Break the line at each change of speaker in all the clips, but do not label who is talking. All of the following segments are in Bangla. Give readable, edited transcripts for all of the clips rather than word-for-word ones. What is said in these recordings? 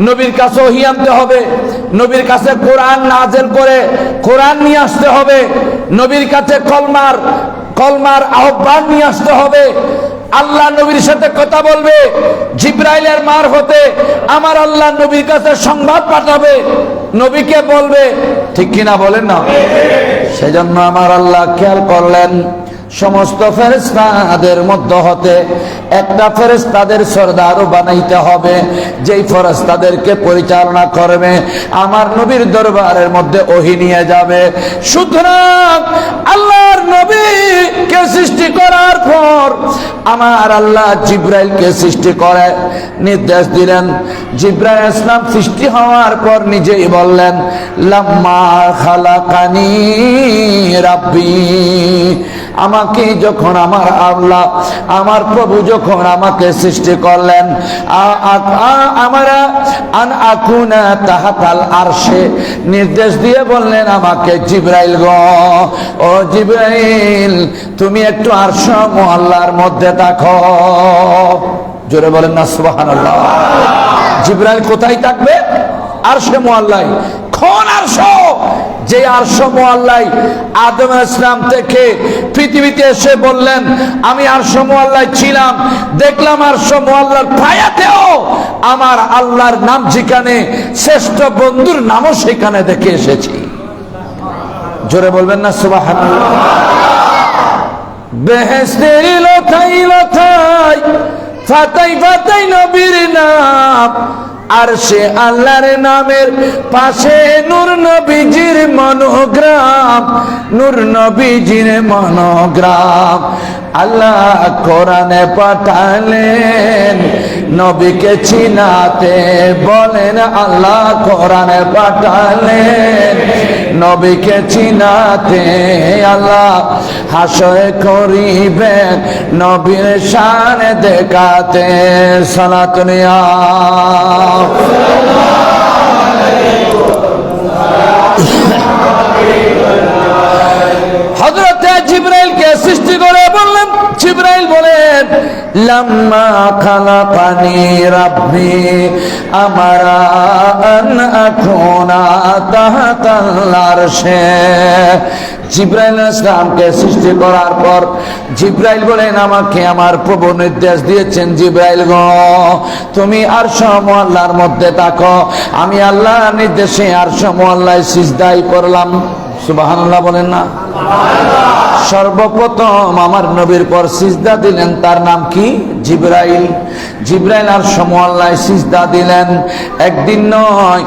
নবীর কাছে ওহী আনতে হবে, নবীর কাছে কোরআন নাযিল করে কোরআন নিয়ে আসতে হবে, নবীর কাছে কলমার আহ্বান নিয়ে আসতে হবে। আল্লাহ নবীর সাথে কথা বলবে, জিবরাইলের মারফতে আমার আল্লাহ নবীর কাছে সংবাদ পাঠাবে, নবীকে বলবে, ঠিক কিনা বলেন না? সেজন্য আমার আল্লাহ খেয়াল করলেন, সমস্ত ফেরেশতাদের মধ্যে হতে একটা ফেরেশতাদের সরদারও বানাইতে হবে, যেই ফেরেশতাদেরকে পরিচালনা করবে, আমার নবীর দরবারের মধ্যে ওহী নিয়ে যাবে। সুতরাং আল্লাহর নবীকে সৃষ্টি করার পর আমার আল্লাহ জিবরাইলকে সৃষ্টি করে নির্দেশ দিলেন। জিবরাইল ইসলাম সৃষ্টি হওয়ার পর নিজেই বললেন, লাম্মা খালাকানি রাব্বি, আমাকে যখন আমার আল্লাহ আমার প্রভু যখন আমাকে সৃষ্টি করলেন, আমরা আন আকুনা তাহাতাল আরশে, নির্দেশ দিয়ে বললেন আমাকে, জিবরাইল গো, ও জিবরাইল তুমি একটু আরশ মুআল্লার মধ্যে থাকো। জোরে বলেন না সুবহানাল্লাহ। জিবরাইল কোথায় থাকবে? আরশে মুআল্লায়। কোন আরশ? যে আরশ মুআল্লায় আদম আলাইহিস সালাম থেকে পৃথিবীতে এসে বললেন আমি আরশ মুআল্লায় ছিলাম, দেখলাম আরশ মুআল্লার পায়াতেও আমার আল্লাহর নাম, যেখানে শ্রেষ্ঠ বন্ধুর নামও সেখানে দেখে এসেছি। জোরে বলবেন না সুবহানাল্লাহ। বেহেশতের লতাই লতাই ফাতাই ফাতাই নবীর নাম, আর সে আল্লাহর নামের পাশে নূর নবীজির মনোগ্রাম, নূর নবীজির মনোগ্রাম। আল্লাহ কোরআনে পাঠালেন নবীকে চিনাতে, বলেন আল্লাহ কোরআনে পাঠালেন নবীকে চিনাতে। আল্লাহ হাসরে করিবেন নবীর শান দেখাতে। সালাতুনিয়া হযরতে জিবরাইলকে সৃষ্টি করে বললেন, জিবরাইল বলেন লাম্মা খালাকানি রাব্বি আমারা আন আকুনা তাহাতাল আরশে। জিবরাইল আলাইহিস সালামকে সৃষ্টি করার পর জিবরাইল বলেন আমাকে আমার প্রভু নির্দেশ দিয়েছেন, জিবরাইল গো তুমি আরশ মুআল্লার মধ্যে থাকো। আমি আল্লাহর নির্দেশে আরশ মুআল্লায় সিজদায় করলাম। সুবহানাল্লাহ বলেন না? সর্বপ্রথম আমার নবীর পর সিজদা দিলেন, তার নাম কি? জিবরাইল। জিবরাইল আরশ মুআল্লায় সিজদা দিলেন। একদিন নয়,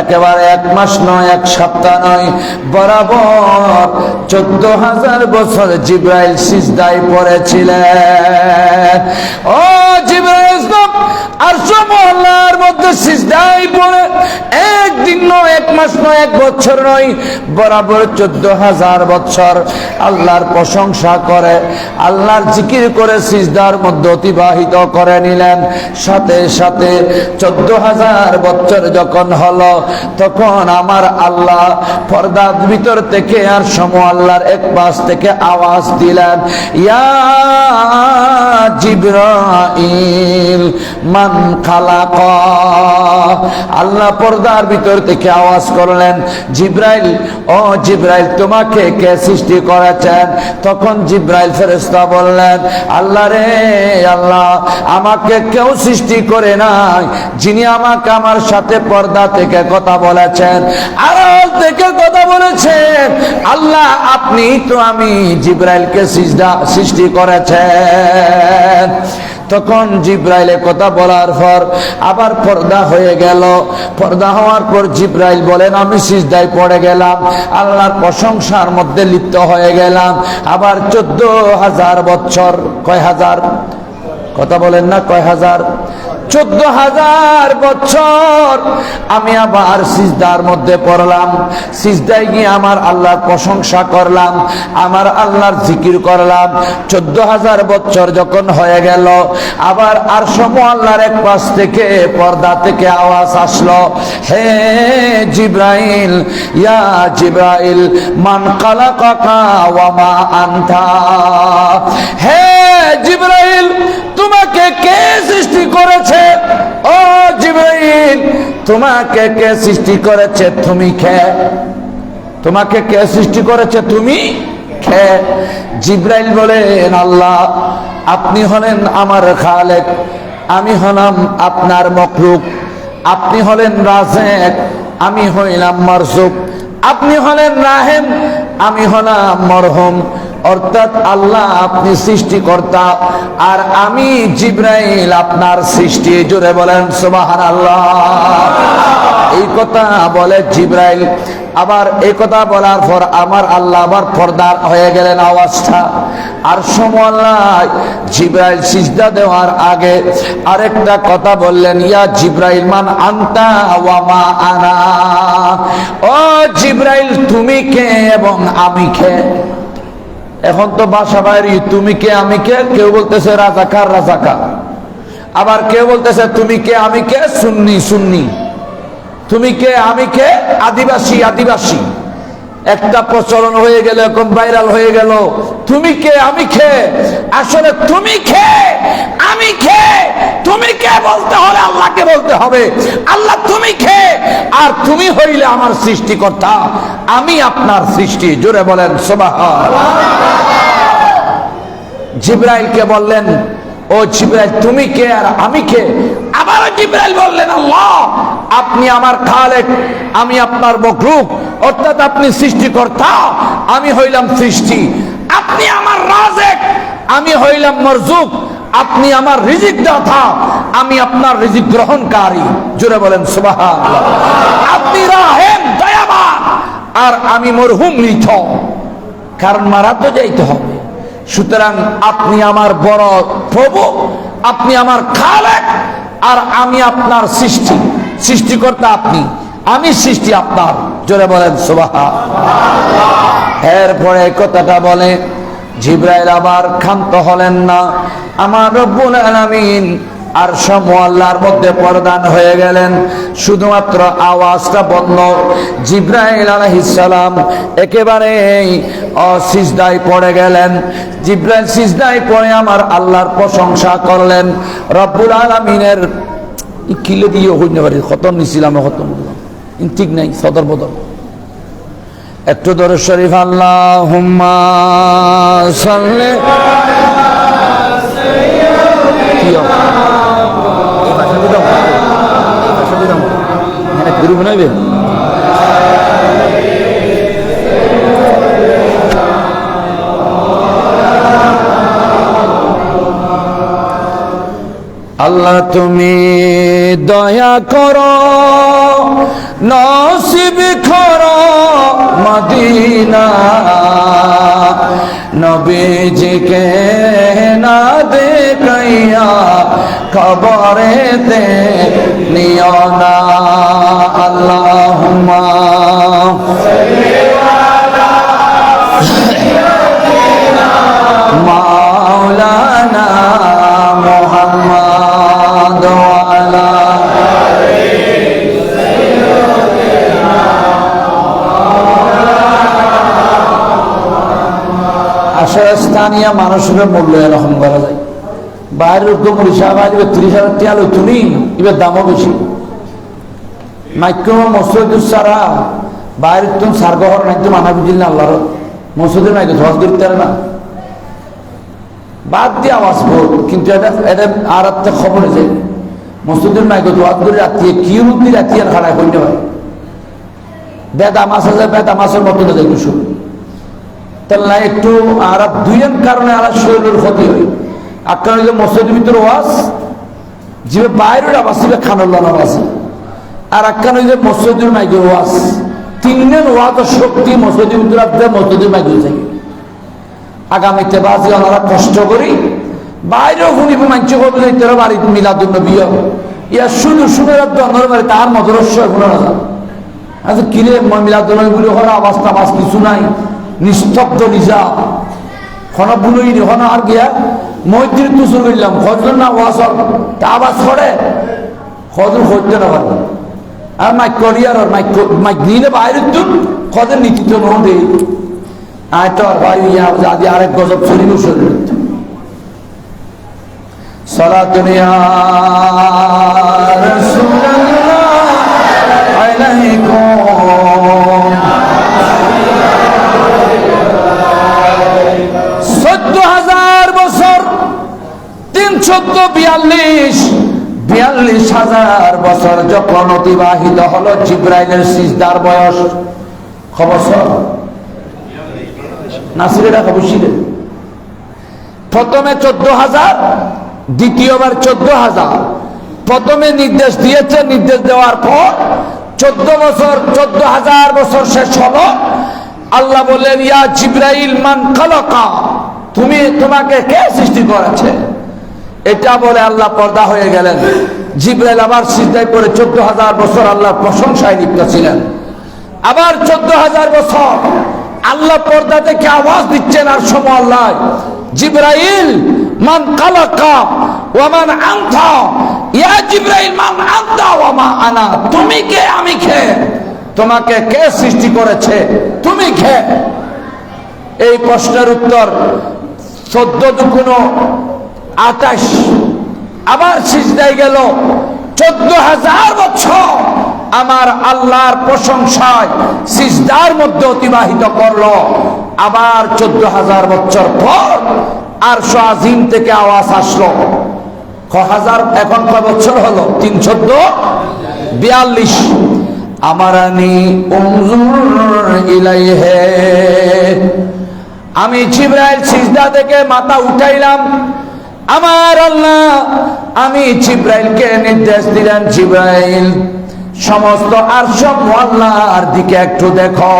একেবারে এক মাস নয়, এক সপ্তাহ নয়, বরাবর 14,000 বছর জিবরাইল সিজদায় পড়েছিলেন। ও জিবরাইল আরশ মুআল্লার মধ্যে সিজদায় পড়ে একদিন নয়, এক মাস নয়, এক বছর নয়, বরাবর 14,000 বছর আল্লাহর প্রশংসা করে, আল্লাহর জিকির করে সিজদার মধ্যে অতিবাহিত করে নিলেন। সাথে সাথে 14,000 বছর যখন হলো, তখন আমার আল্লাহ পর্দার ভিতর থেকে আরশ মুআল্লার এক পাশ থেকে আওয়াজ দিলেন, ইয়া জিবরাইল মান খালাকা। আল্লাহ পর্দার ভিতর থেকে আওয়াজ করলেন, জিবরাইল, ও জিবরাইল তোমাকে কে সৃষ্টি করেছেন? তখন জিবরাইল ফেরেশতা বললেন, আল্লাহ রে আল্লাহ, আমাকে কেউ সৃষ্টি করে নাই, যিনি আমাকে আমার সাথে পর্দা থেকে কথা বলেছেন, আড়াল থেকে কথা বলেছেন, আল্লাহ আপনি তো আমি জিবরাইলকে সৃষ্টি করেছেন। তখন জিবরাইলের কথা বলার পর আবার পর্দা হয়ে গেল। পর্দা হওয়ার পর জিবরাইল বলেন আমি সিজদায় পড়ে গেলাম, আল্লাহর প্রশংসার মধ্যে লিপ্ত হয়ে গেলাম। আবার 14,000 বছর, কয় হাজার? কথা বলেন না, কয় হাজার? 14,000 বছর আমি আবার সিজদার মধ্যে পড়লাম। সিজদায় গিয়ে আমার আল্লাহর প্রশংসা করলাম, আমার আল্লাহর জিকির করলাম। 14,000 বছর যখন হয়ে গেল, আবার আরশ মুআল্লার এক পাশ থেকে পর্দা থেকে আওয়াজ আসলো, হে জিবরাইল, ইয়া জিবরাইল মান খালাকাকা ওয়া মা আনতা। হে জিবরাইল তোমাকে কে সৃষ্টি করেছে? ও জিবরাইল তোমাকে কে সৃষ্টি করেছে? তুমি কে? তোমাকে কে সৃষ্টি করেছে? তুমি কে? জিব্রাইল বলেন, আল্লাহ, আপনি হলেন আমার খালেক, আমি হলাম আপনার মখলুক। আপনি হলেন রাযিক, আমি হইলাম মারযুক। আপনি হলেন রাহিম, আমি হলাম মরহুম। অর্থাৎ আল্লাহ আপনি সৃষ্টিকর্তা, আর আমি জিব্রাইল আপনার সৃষ্টি। জোরে বলেন সুবহানাল্লাহ। এই কথা বলে জিব্রাইল। আবার এই কথা বলার পর আমার আল্লাহ আবার পর্দার হয়ে গেলেন আওয়াজটা। আর সময় জিব্রাইল সিজদা দেওয়ার আগে আরেকটা কথা বললেন, ইয়া জিব্রাইল মান আনতা ওয়া মা আনা। ও জিব্রাইল, তুমি কে এবং আমি কে? এখন তো বাসা বাইরে তুমি কে আমি কে, কেউ বলতেছে রাজাকার রাজাকার, আবার কেউ বলতেছে তুমি কে আমি কে সুন্নি সুন্নি, তুমি কে আমি কে আদিবাসী আদিবাসী। একটা প্রচলন হয়ে গেল, এখন ভাইরাল হয়ে গেল, তুমি কে আমি কে। আসলে তুমি কে আমি কে, তুমি কে বলতে হলে আল্লাহকে বলতে হবে, আল্লাহ তুমি কে, আর তুমি হইলে আমার সৃষ্টিকর্তা, আমি আপনার সৃষ্টি। জোরে বলেন সুবহানাল্লাহ। জিব্রাইলকে বললেন, ও জিব্রাইল তুমি কে আর আমি কে? আবারও জিব্রাইল বললেন, আল্লাহ আপনি আমার খালেক, আমি আপনার মখলুক। অর্থাৎ আপনি সৃষ্টিকর্তা, আমি হইলাম সৃষ্টি। আপনি আমার রাযিক, আমি হইলাম মারযুক। আপনি আমার রিজিক দাতা, আমি আপনার রিজিক গ্রহণকারী। জোরে বলেন সুবহানাল্লাহ। আপনি রাহিম দয়াবান, আর আমি মরহুম মৃত, কারণ মারা তো যাইতে হবে। সুতরাং আপনি আমার বড় প্রভু, আপনি আমার খালেক, আর আমি আপনার সৃষ্টি। সৃষ্টিকর্তা আপনি, আমি সৃষ্টি আপনার। জোরে বলেন সুবহানাল্লাহ। এরপরে কথাটা বলে জিব্রাইল আবার ক্ষান্ত হলেন না। আমার রব্বুল আলামিন আর আল্লাহর মধ্যে প্রদান হয়ে গেলেন, শুধুমাত্র আওয়াজটা বন্ধ। জিব্রাইল আলাইহিস সালাম একেবারে সিজদায় পড়ে গেলেন। জিব্রাইল সিজদায় পড়ে আমার আল্লাহর প্রশংসা করলেন। রব্বুল আলামিনের কিলে দিয়ে হইতে পারি, খতম নিছিলাম, খতম ঠিক নাই, সদর বদল একটু দরুদ শরীফ। আল্লাহুম্মা সাল্লি আল্লাহ তুমি দয়া করো, নসিব করো মদিনা, নবীজিকে না দেখাইয়া কবরেতে নিও না। আল্লাহুম্মা মাওলানা মুহাম্মদ ওয়া আলা আসলে স্থানীয় মানুষের মূল্য এরকম করা যায়। বাইরের উদ্যোগ বাইরে 30,000 টাকা লইতো নি, এবার দামও বেশি। মাইক্রো মসজিদ সারা বাইরের তুমি সারগহর মাইক্রো মানা বুঝিল না আল্লাহর মসজিদের মাইক্রো ধস করতে না, বাদ দিয়ে আওয়াজ বল। কিন্তু এটা এটা আর একটা খবর আছে, মসজিদের মাইক্রো ধোয়াত করে রাত্রিয়ে কি রুদ্দি রাত্রি আর খাড়ায় করতে পারে। বেদা মাছ আছে, বেদা মাছের মতো না দেখি শুধু তাহলে একটু আর দুইয়ের কারণে আর শরীরের ক্ষতি হয়। একটা হইলে মসজিদের ভিতরে ওয়াজ, যে বাইরের আবাস খানুল্লাহ আবাস, আর একটা হইলে মসজিদের মাইকের ওয়াজ। তিনজন ওয়াজ শক্তি মসজিদের ভিতরে আপনার মসজিদের মাইকের থাকে। আগামীতে বাজি আমরা কষ্ট করি, বাইরেও শুনিব মাইকে করবে যে তেরো বাড়ি মিলাদুল নবী ইয়া শুধু শুনে রাখতো অন্যের বাড়ি তার মদরস্য শোনা না যায়। আচ্ছা কিরে মিলাদুল নবী বলে হলো আওয়াজ টাবাজ কিছু নাই, নিস্তব্ধ নিজা হন বুলই হন। আর গিয়া মসজিদ তুসুর করলাম হজর না ওয়াজ আওয়াজ করে হজর হইতে না পারবে। আর মাইক করি আর মাইক নিলে বাইরে তুন হজর নীতি তো নদে আদি আরেক গজব শরীর শরীর সালাতুন ইয়া রাসূলুল্লাহ 40,000 বছর যখন অতিবাহিত হলো, জিব্রাইলের সিজদার বয়স কত বছর? নাসিরেরা বুঝছিলেন? প্রথমে 14,000, দ্বিতীয়বার 14,000। প্রথমে নির্দেশ দিয়েছে, নির্দেশ দেওয়ার পর 14 বছর, 14,000 বছর শেষ হলো। আল্লাহ বললেন, ইয়া জিব্রাইল মান খালাকা, তোমাকে কে সৃষ্টি করেছে? এটা বলে আল্লাহ পর্দা হয়ে গেলেন। জিব্রাইল আবার সিজদায় পড়ে 14,000 বছর আল্লাহর প্রশংসায় লিপ্ত ছিলেন। আবার 14,000 বছর আল্লাহ পর্দা থেকে আওয়াজ দিচ্ছেন আর সময় আল্লাহ, জিব্রাইল মান খালাকা ওয়া মান আনতা, ইয়া জিব্রাইল মান আনতা ওয়া মা আনা, তুমি কে আমি কে? তোমাকে কে সৃষ্টি করেছে, তুমি কে? এই প্রশ্নের উত্তর 14×28 আবার সিজদায় গেল। 14,000 বছর আমার আল্লাহর প্রশংসায় সিজদার মধ্যে অতিবাহিত করলো। আবার 14,000 বছর পর আরশ আজিম থেকে আওয়াজ আসলো। এখন কয় বছর হলো? 342। আমারানি উনজুর ইলাইহি, আমি জিবরাইল সিজদা থেকে মাথা উঠাইলাম। আমার আল্লাহ আমি জিবরাইলকে নির্দেশ দিলেন, জিবরাইল সমস্ত আরশ মুআল্লার দিকে একটু দেখো।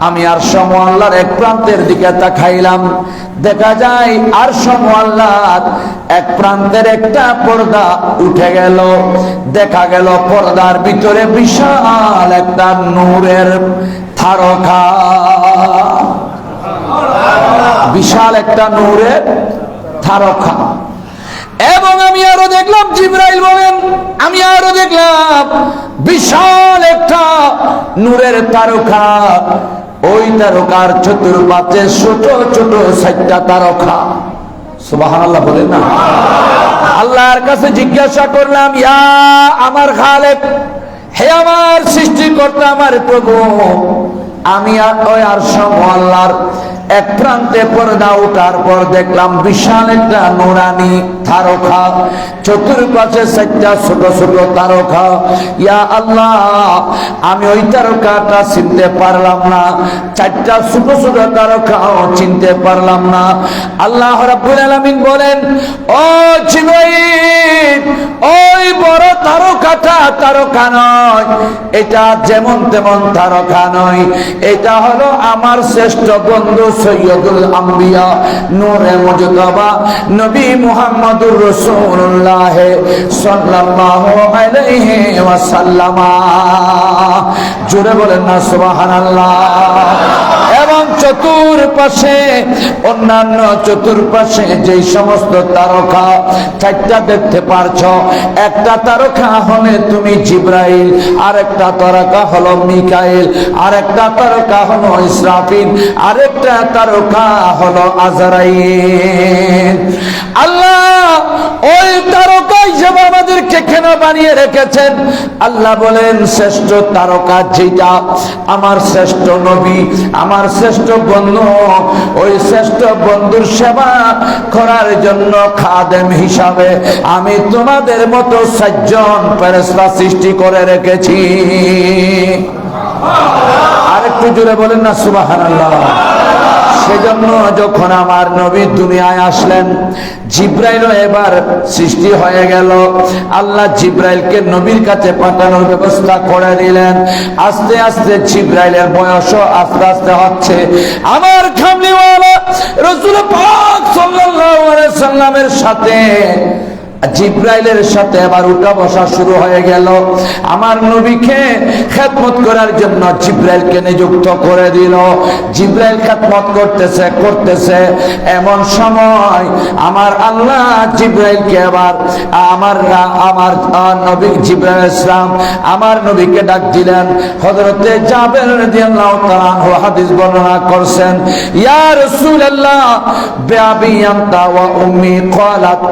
আমি আরশ মুআল্লার এক প্রান্তের দিকে তাকাইলাম, দেখা যায় আরশ মুআল্লার এক প্রান্তের একটা পর্দা উঠে গেল। দেখা গেল পর্দার ভিতরে বিশাল একটা নূরের তারকা, বিশাল একটা নূরের তারকা। এবং আমি আরো দেখলাম, জিবরাইল বলেন, আমি আরো দেখলাম বিশাল একটা নূরের তারকা। ওই তারকার চতুর্পাশে ছোট ছোট 4টা তারকা। সুবহানাল্লাহ বলেন না? আল্লাহর কাছে জিজ্ঞাসা করলাম, ইয়া আমার খালেক, হে আমার সৃষ্টিকর্তা, আমার প্রভু, আমি ওই আরশ মুআল্লার এক প্রান্তে পর্দা ওঠার পর দেখলাম বিশাল একটা নুরানি তারকা, চতুর্পাশে 4টা ছোট ছোট তারকা। ইয়া আল্লাহ, আমি ওই তারকাটা চিনতে পারলাম না, 4টা ছোট ছোট তারকাও চিনতে পারলাম না। আল্লাহ রাব্বুল আলামিন বলেন, ও জিবরাইল, ওই বড় তারকাটা তারকা নয়, এটা যেমন তেমন তারকা নয়, এটা হলো আমার শ্রেষ্ঠ বন্ধু সৈয়দুল আম্বিয়া নূরে মুজতবা নবী মুহাম্মদুর রাসূলুল্লাহ সাল্লাল্লাহু আলাইহি ওয়াসাল্লাম। জোরে বলেন না সুবহানাল্লাহ। এবং চতুর্পাশে অন্যান্য চতুর্পাশে যে সমস্ত তারকা 4টা দেখতে পারছো, একটা তারকা হলে তুমি জিবরাইল, আরেকটা তারকা হলো মিকাইল, আরেকটা তারকা হলো ইসরাফিল, আরেকটা তারকা হলো আজরাইল। আল্লাহ ওই তারকা হিসেবে আমাদেরকে কেন বানিয়ে রেখেছেন? আল্লাহ বলেন, শ্রেষ্ঠ তারকা যেটা, আমার শ্রেষ্ঠ নবী, আমার শ্রেষ্ঠ বন্ধু, ওই শ্রেষ্ঠ বন্ধুর সেবা করার জন্য খাদেম হিসাবে আমি তোমাদের মতো 4 জন ফেরেশতা সৃষ্টি করে রেখেছি। আরেকটু জোরে বলেন না সুবহানাল্লাহ। সেজন্য যখন আমার নবী দুনিয়ায় আসলেন, জিবরাইলও এবার সৃষ্টি হয়ে গেল। আল্লাহ জিবরাইলকে নবীর কাছে পাঠানোর ব্যবস্থা করে দিলেন। আস্তে আস্তে জিবরাইলের বয়সও আস্তে আস্তে হচ্ছে। আমার কামলিওয়ালা রাসূল পাক সাল্লাল্লাহু আলাইহি সাল্লামের সাথে জিবরাইলের সাথে আবার উঠা বসা শুরু হয়ে গেল। আমার নবীকে খেদমত করার জন্য জিবরাইলকে নিযুক্ত করে দিল। জিবরাইল খেদমত করতেছে এমন সময় আমার আল্লাহ জিবরাইলকে আবার আমার নবী জিবরাইল ইসলাম আমার নবীকে ডাক দিলেন। হযরতে জাবের রাদিয়াল্লাহু তাআলা আনহু হাদিস বর্ণনা করছেন, ইয়া রাসূলুল্লাহ বিআবি আনতা ওয়া উম্মি ক্বালাত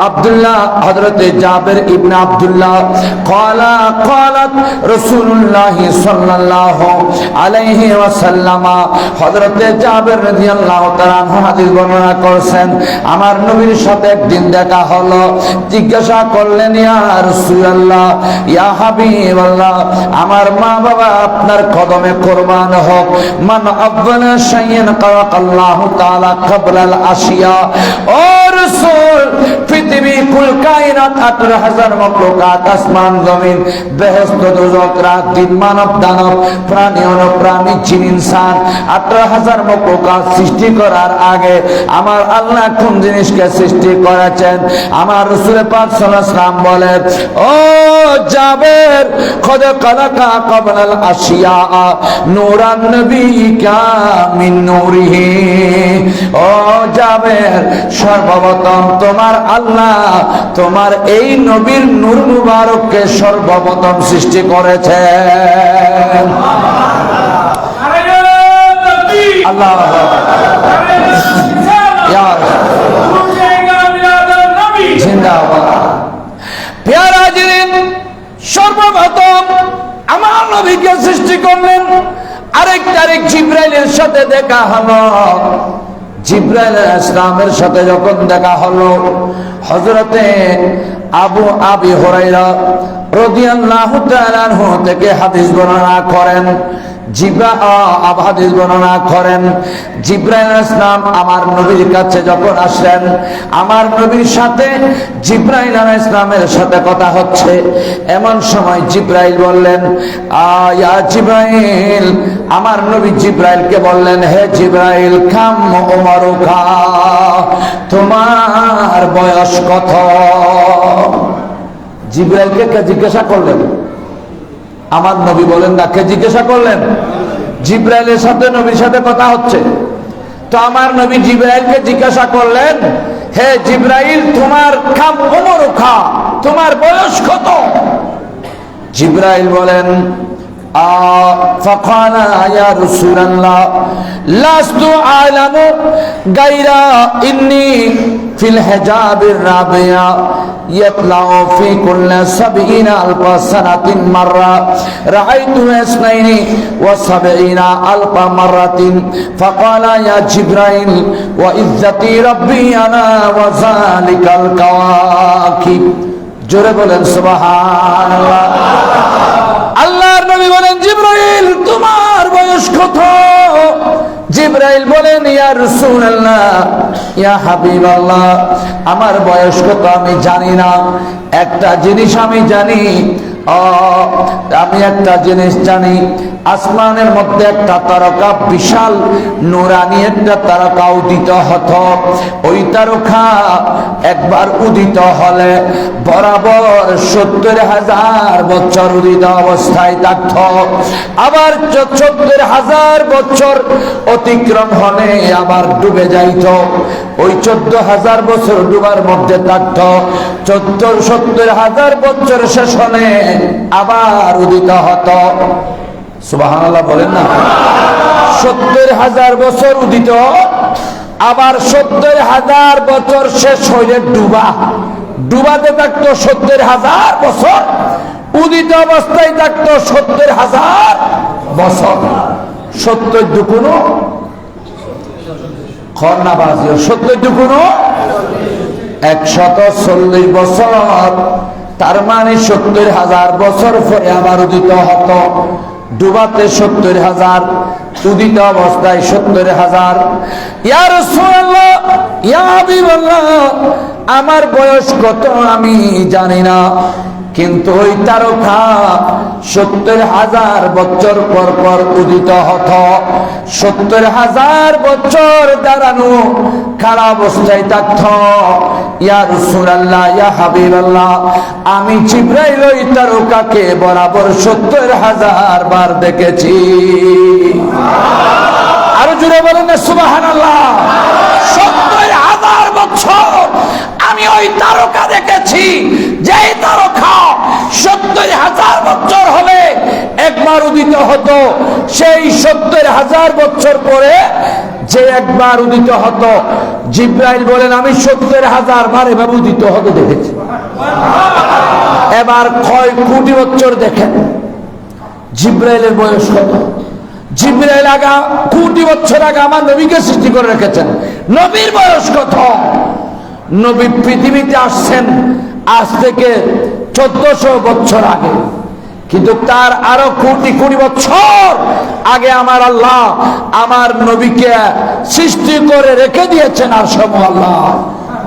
আব্দুল আব্দুল্লাহ হযরতে জাবের ইবনে আব্দুল্লাহ قالت রাসূলুল্লাহ সাল্লাল্লাহু আলাইহি ওয়াসাল্লাম হযরতে জাবের রাদিয়াল্লাহু তাআলা হাদিস বর্ণনা করেছেন আমার নবীর সাথে একদিন দেখা হলো জিজ্ঞাসা করলেন ইয়া রাসূলুল্লাহ ইয়া হাবিবাল্লাহ আমার মা বাবা আপনার কদমে কুরবান হোক মান আব্বালা শাইয়ান কালাকাল্লাহু তাআলা ক্বাবলাল আশিয়া ও রাসূল পৃথিবী কুল কায়নাত 18000 মাখলুকাত আসমান জমিন বেহেশত দোজখ রাত দিন মানব দানব প্রাণী অনুপ্রাণী জিন ইনসান 18000 মাখলুকাত সৃষ্টি করার আগে আমার আল্লাহ কোন জিনিসকে সৃষ্টি করেছেন আমার রাসূল পাক সাল্লাল্লাহু আলাইহি ওয়াসাল্লাম বলেন ও জাবের খোদ কালাকা ক্বাবলাল আশিয়া নূরান নবিকা মিন নূরিহি ও জাবের সর্বপ্রথম তোমার আল্লাহ তোমার এই নবীর নূর মুবারককে সর্বপ্রথম সৃষ্টি করেছেন আল্লাহ জিন্দাবাদ প্যারা জিন সর্বপ্রথম আমার নবীকে সৃষ্টি করলেন আরেক তারিখ জিবরাইলের সাথে দেখা হলো জিবরাইল আলাইহিস সালামের সাথে যখন দেখা হলো হযরতে আবু হুরায়রা রাদিয়াল্লাহু তাআলা আনহু থেকে হাদিস বর্ণনা করেন হাদিস বর্ণনা করেন জিবরাইল আলাইহিস সালাম আমার নবীর কাছে যখন আসলেন আমার নবীর সাথে জিবরাইল আলাইহিস সালামের সাথে কথা হচ্ছে এমন সময় জিবরাইল বললেন ইয়া জিবরাইল আমার নবী জিবরাইলকে বললেন হে জিবরাইল কাম উমরুকা তোমার বয়স কত জিবরাইলকে কে জিজ্ঞাসা করলেন আমার নবী বলেন না কে জিজ্ঞাসা করলেন জিবরাইলের সাথে নবীর সাথে কথা হচ্ছে তো আমার নবী জিবরাইলকে জিজ্ঞাসা করলেন হে জিবরাইল তোমার কাম উমরুকা তোমার বয়স কত জিবরাইল বলেন فقال يا رسول الله لست أعلم غير إني في الحجاب الرابع يطلع في كل 70,000 سنة مرة رأيته 72,000 مرة فقال يا جبرائيل وعزتي ربي أنا وذلك الكواكب জোরে বলেন সুবহানাল্লাহ আল্লাহর নবী বলেন জিবরাইল তোমার বয়স কত জিবরাইল বলেন ইয়া রাসূলুল্লাহ ইয়া হাবিবাল্লাহ আমার বয়স কত আমি জানি না একটা জিনিস আমি জানি আমি একটা জিনিস জানি আসমানের মধ্যে একটা তারকা বিশাল নূরানি একটা তারকা উদিত হতো ওই তারকা একবার উদিত হলে বরাবর 70,000 বছর উদিত অবস্থায় থাকত আবার 70,000 বছর অতিক্রম হলে আবার ডুবে যাইত ওই 14,000 বছর ডুবার মধ্যে থাকত 70,000 বছর শেষ হলে আবার উদিত হতো সুবহানাল্লাহ বলেন না 70,000 বছর উদিত আবার 70,000 বছর শেষ হইলে ডুবাতে থাকতো 70,000 বছর উদিত অবস্থায় থাকতো 70,000 বছর 70 দুগুণ খরনাবাজি 70 দুগুণ 140 বছর তার মানে 70,000 বছর পরে আবার উদিত হতো ডুবাতে 70,000 উদিত অবস্থায় 70,000 ইয়া রাসূলুল্লাহ ইয়া হাবিবাল্লাহ আমার বয়স কত আমি জানি না কিন্তু ওই তারকা 70,000 বছর পর পর উদিত হতো 70,000 বছর দাঁড়ানো খাড়া অবস্থায় থাকত ইয়া রাসূলুল্লাহ ইয়া হাবিবাল্লাহ আমি জিবরাইল ওই তারকাকে বরাবর 70,000 বার দেখেছি আরো জোরে বলেন না সুবহানাল্লাহ 70,000 বছর আমি ওই তারকা দেখেছি যেই তারকা 70,000 বছর হলে একবার উদিত হতো সেই 70,000 বছর পরে যে একবার উদিত হতো, জিব্রাইল বলেন আমি 70,000 বার এভাবে উদিত হতে দেখেছি। এবার কয় কোটি বছর দেখেন, জিব্রাইলের বয়স কত? জিব্রাইল আগে কোটি বছর আগে আমার নবীকে সৃষ্টি করে রেখেছেন। নবীর বয়স কত? নবী পৃথিবীতে আসছেন আজ থেকে 1400 বছর আগে, কিন্তু তার আরো কোটি কোটি বছর আগে আমার আল্লাহ আমার নবীকে সৃষ্টি করে রেখে দিয়েছেন। আর সব আল্লাহ,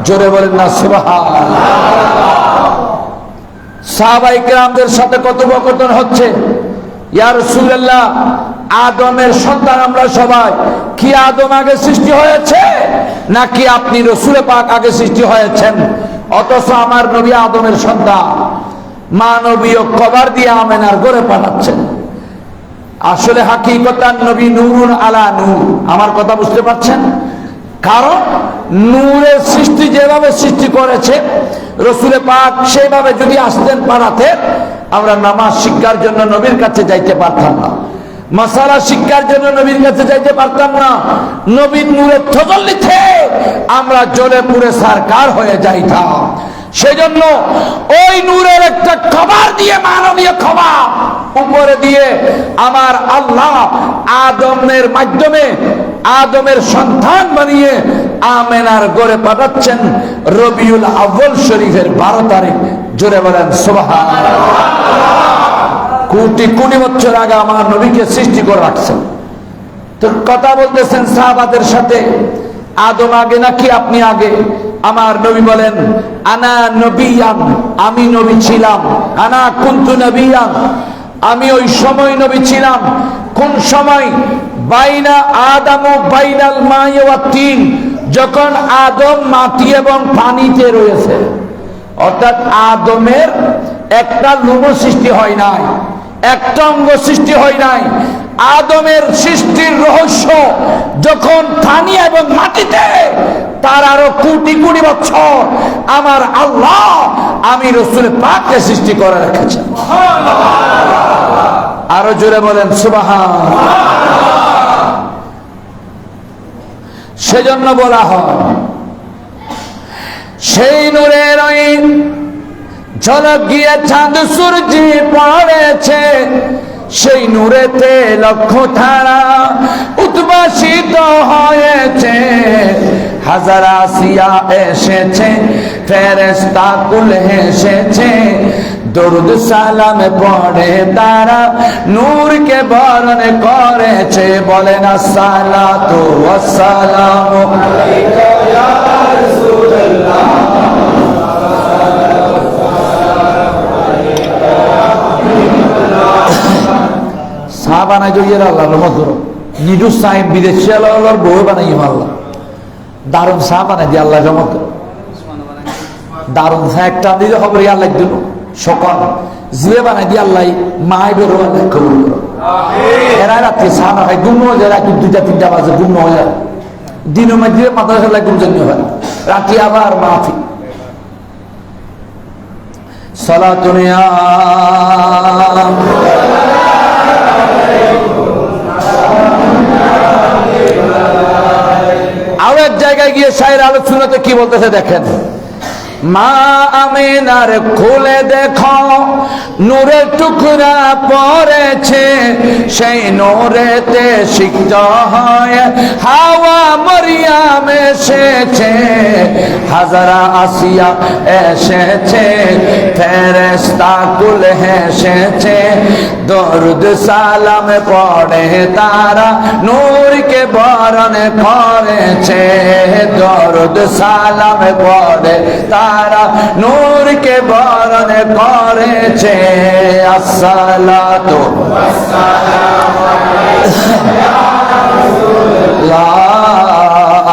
জোরে বলেন না সুবহানাল্লাহ। সাহাবায়ে কেরামদের সাথে কথোপকথন হচ্ছে, ইয়া রাসূলুল্লাহ, আদমের সন্তান আমরা সবাই, কি আদম আগে সৃষ্টি হয়েছে নাকি আপনি রসুল পাক আগে সৃষ্টি হয়েছেন? অথচ আমার নবী আদমের সন্তান, মানবীয় কবর দিয়ে আমেনার ঘরে পাঠাচ্ছেন। আসলে হাকিকতান নবী নূরুন আলা নূর। আমার কথা বুঝতে পারছেন? কারণ নূরের সৃষ্টি যেভাবে সৃষ্টি করেছে রসুল পাক সেইভাবে যদি আসতেন পাঠাতে, আমরা নামাজ শিক্ষার জন্য নবীর কাছে যাইতে পারতাম না, মাসালা শিক্ষার জন্য নবীর কাছে যাইতে পারতাম না। নবীর নূরের তজল্লিতে আমরা জ্বলে পুড়ে সারকার হয়ে যাইতাম। সেজন্য ওই নূরের একটা খবর দিয়ে, মানবীয় খবর উপরে দিয়ে আমার আল্লাহ আদমের মাধ্যমে আদমের সন্তান বানিয়ে আমেনার ঘরে পাঠাচ্ছেন রবিউল আউয়াল শরীফের 12 তারিখ। জোরে বলেন সুবহানাল্লাহ। কোটি কোটি বছর আগে আমার নবীকে সৃষ্টি করে রাখছেন। তো কথা বলতেছেন সাহাবাদের সাথে, আদম আগে নাকি আপনি আগে? আমার নবী বলেন আনা নবিয়ান, আমি নবী ছিলাম। আনা কুনতু নবিয়ান, আমি ওই সময় নবী ছিলাম। কোন সময়? বাইনা আদামু বাইনাল মাই ওয়া তিন, যখন আদম মাটি এবং পানিতে রয়েছে। অর্থাৎ আদমের একটা লোম সৃষ্টি হয় নাই, একটা অঙ্গ সৃষ্টি হয় নাই। আদমের সৃষ্টির রহস্য যখন পানি এবং মাটিতে, তার আরো কোটি কোটি বছর আমার আল্লাহ আমি রসুল পাককে সৃষ্টি করে রেখেছেন। আরো জোরে বলেন সুবহানাল্লাহ। সেজন্য বলা হয় সেই নূরের ওই ঝলক গিয়ে চাঁদ সূর্য পড়েছে, সেই নূরেতে লক্ষ তারা উদ্ভাসিত হয়েছে। হাজার আসিয়া এসেছে, ফেরেশতা কুল হেসেছে, দরুদ সালাম পড়ে তারা নূরকে বরণ করেছে। বলেন আসসালাতু ওয়াসসালামু আলাইকা ইয়া রাসূলুল্লাহ। বানাই জড়িয়ে আল্লাহর রহমত করো। নিডু সাহেব বিদেশি আল্লাহর বউ বানাই আল্লাহ, দারুণ সাহা বানাই দিয়ে আল্লাহ রহমত করো। দারুণ সাহা একটা দিলে খবর আল্লাহ দিল, সকাল জিয়ে বানাই দিয়ে আল্লাহ মাই বেরো আল্লাহ কবুল করো। এরা রাত্রে সাহা না খাই গুম হয়ে যায়, রাত্রি 2টা-3টা বাজে গুম হয়ে যায়। দিনের মধ্যে মাদ্রাসা আল্লাহ গুমজন্য হয়, রাত্রি আবার মাফি। সালাতুন ইয়া আরো এক জায়গায় গিয়ে শায়ের আলোচনাতে কি বলতেছে দেখেন। মা আমিনার খুলে দেখো নূরের টুকরা পড়েছে, সেই নূরেতে সিক্ত হয়ে হাওয়া মরিয়াম এসেছে। হাজারা আসিয়া এসেছে, ফেরেশতা কুল হেসেছে, দরুদ সালাম পড়ে তারা নূরকে বরণ করেছে। দরুদ সালাম পড়ে তারা নূরকে বরণ করেছে। আসসালাতু ওয়াসসালামু আলাইকা ইয়া রাসূলুল্লাহ।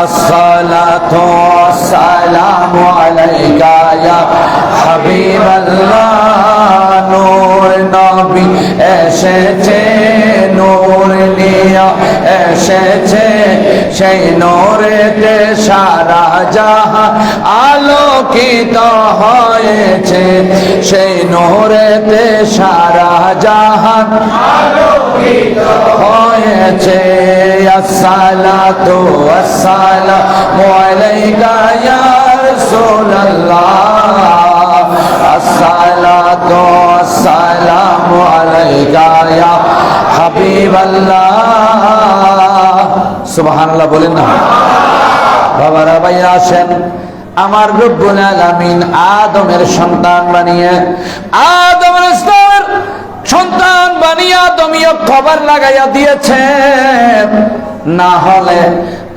আসসালাতু ওয়াসসালামু আলাইকা ইয়া হাবিবাল্লাহ। নূর নবী এসেছে, নূর নিয়া এসেছে, সেই নূরেতে সারা জাহান আলোকিত হয়েছে। সেই নূরেতে সারা জাহান হয়েছে। আসসালাতু ওয়াসসালামু আলাইকা ইয়া রাসূলুল্লাহ, আসসালাতু ওয়াসসালামু আলাইকা ইয়া হাবিবাল্লাহ। সুবহানাল্লাহ বলেন না। বাবারা ভাইরা আসেন, আমার রব্বুল আলামিন আদমের সন্তান বানিয়ে, আদম আলাইহিস সালামের সন্তান বানিয়ে আদমীয় খবর লাগাইয়া দিয়েছে। না হলে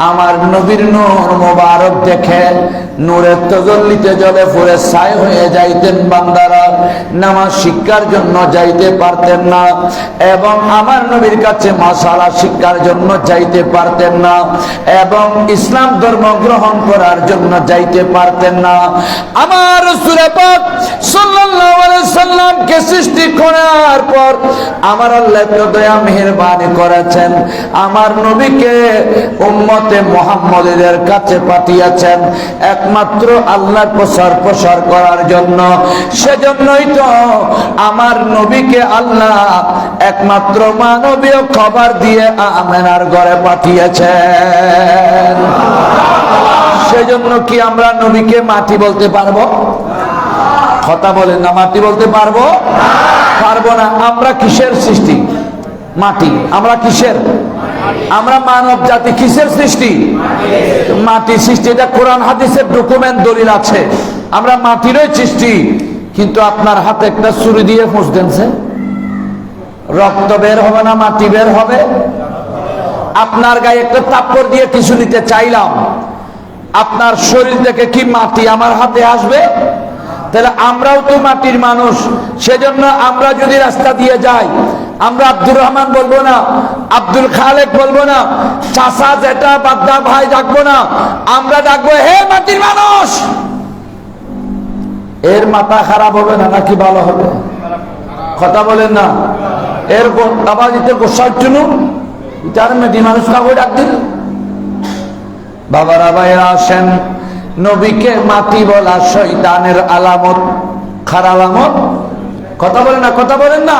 আমার নবীর নূর মোবারক দেখে নূরের তজল্লিতে জলে পুরে ছাই হয়ে যাইতেন বান্দারা, নামাজ শিক্ষার জন্য যাইতে পারতেন না, এবং আমার নবীর কাছে মাসালা শিক্ষার জন্য যাইতে পারতেন না, এবং ইসলাম ধর্ম গ্রহণ করার জন্য যাইতে পারতেন না। আমার রাসূল পাক সাল্লাল্লাহু আলাইহি সাল্লামকে সৃষ্টি করার পর আমার আল্লাহ তো দয়া মেহেরবানি করেছেন, আমার নবীকে উম্মতে মুহাম্মাদের কাছে পাঠিয়েছেন একমাত্র আল্লাহর প্রচার করার জন্য। সেজন্যই তো আমার নবীকে আল্লাহ একমাত্র মানবীয় খবর দিয়ে আমেনার ঘরে পাঠিয়েছেন। সেজন্য কি আমরা নবীকে মাটি বলতে পারবো? কথা বলেন না, মাটি বলতে পারবো? পারবো না। আমরা কিসের সৃষ্টি? মাটি। আমরা কিসের? আমরা মানব জাতি কিসের সৃষ্টি? মাটি সৃষ্টি। এটা কোরআন হাদিসের ডকুমেন্ট দলিল আছে, আমরা মাটিরই সৃষ্টি। কিন্তু আপনার হাতে একটা ছুরি দিয়ে ফুঁস দেনছে, রক্ত বের হবে না মাটি বের হবে? আপনার গায়ে একটা থাপ্পড় দিয়ে কিছু নিতে চাইলাম, আপনার শরীর থেকে কি মাটি আমার হাতে আসবে? তাহলে আমরাও তো মাটির মানুষ। সেজন্য আমরা যদি রাস্তা দিয়ে যাই, আমরা আব্দুর রহমান বলবো না, আব্দুল খালেক বলবো না, চাচা জেঠা বাদ্দা ভাই ডাকবো না, আমরা ডাকবো হে মাটির মানুষ। এর মাথা খারাপ হবে না নাকি ভালো হবে? কথা বলেন না। এর আবার দিতে গোসার জন্য তার মেয়েটি মানুষ কাউকে ডাক দিল। বাবারা ভাইরা আসেন, নবীকে মাটি বলা শয়তানের আলামত, খার আলামত। কথা বলেন না, কথা বলেন না,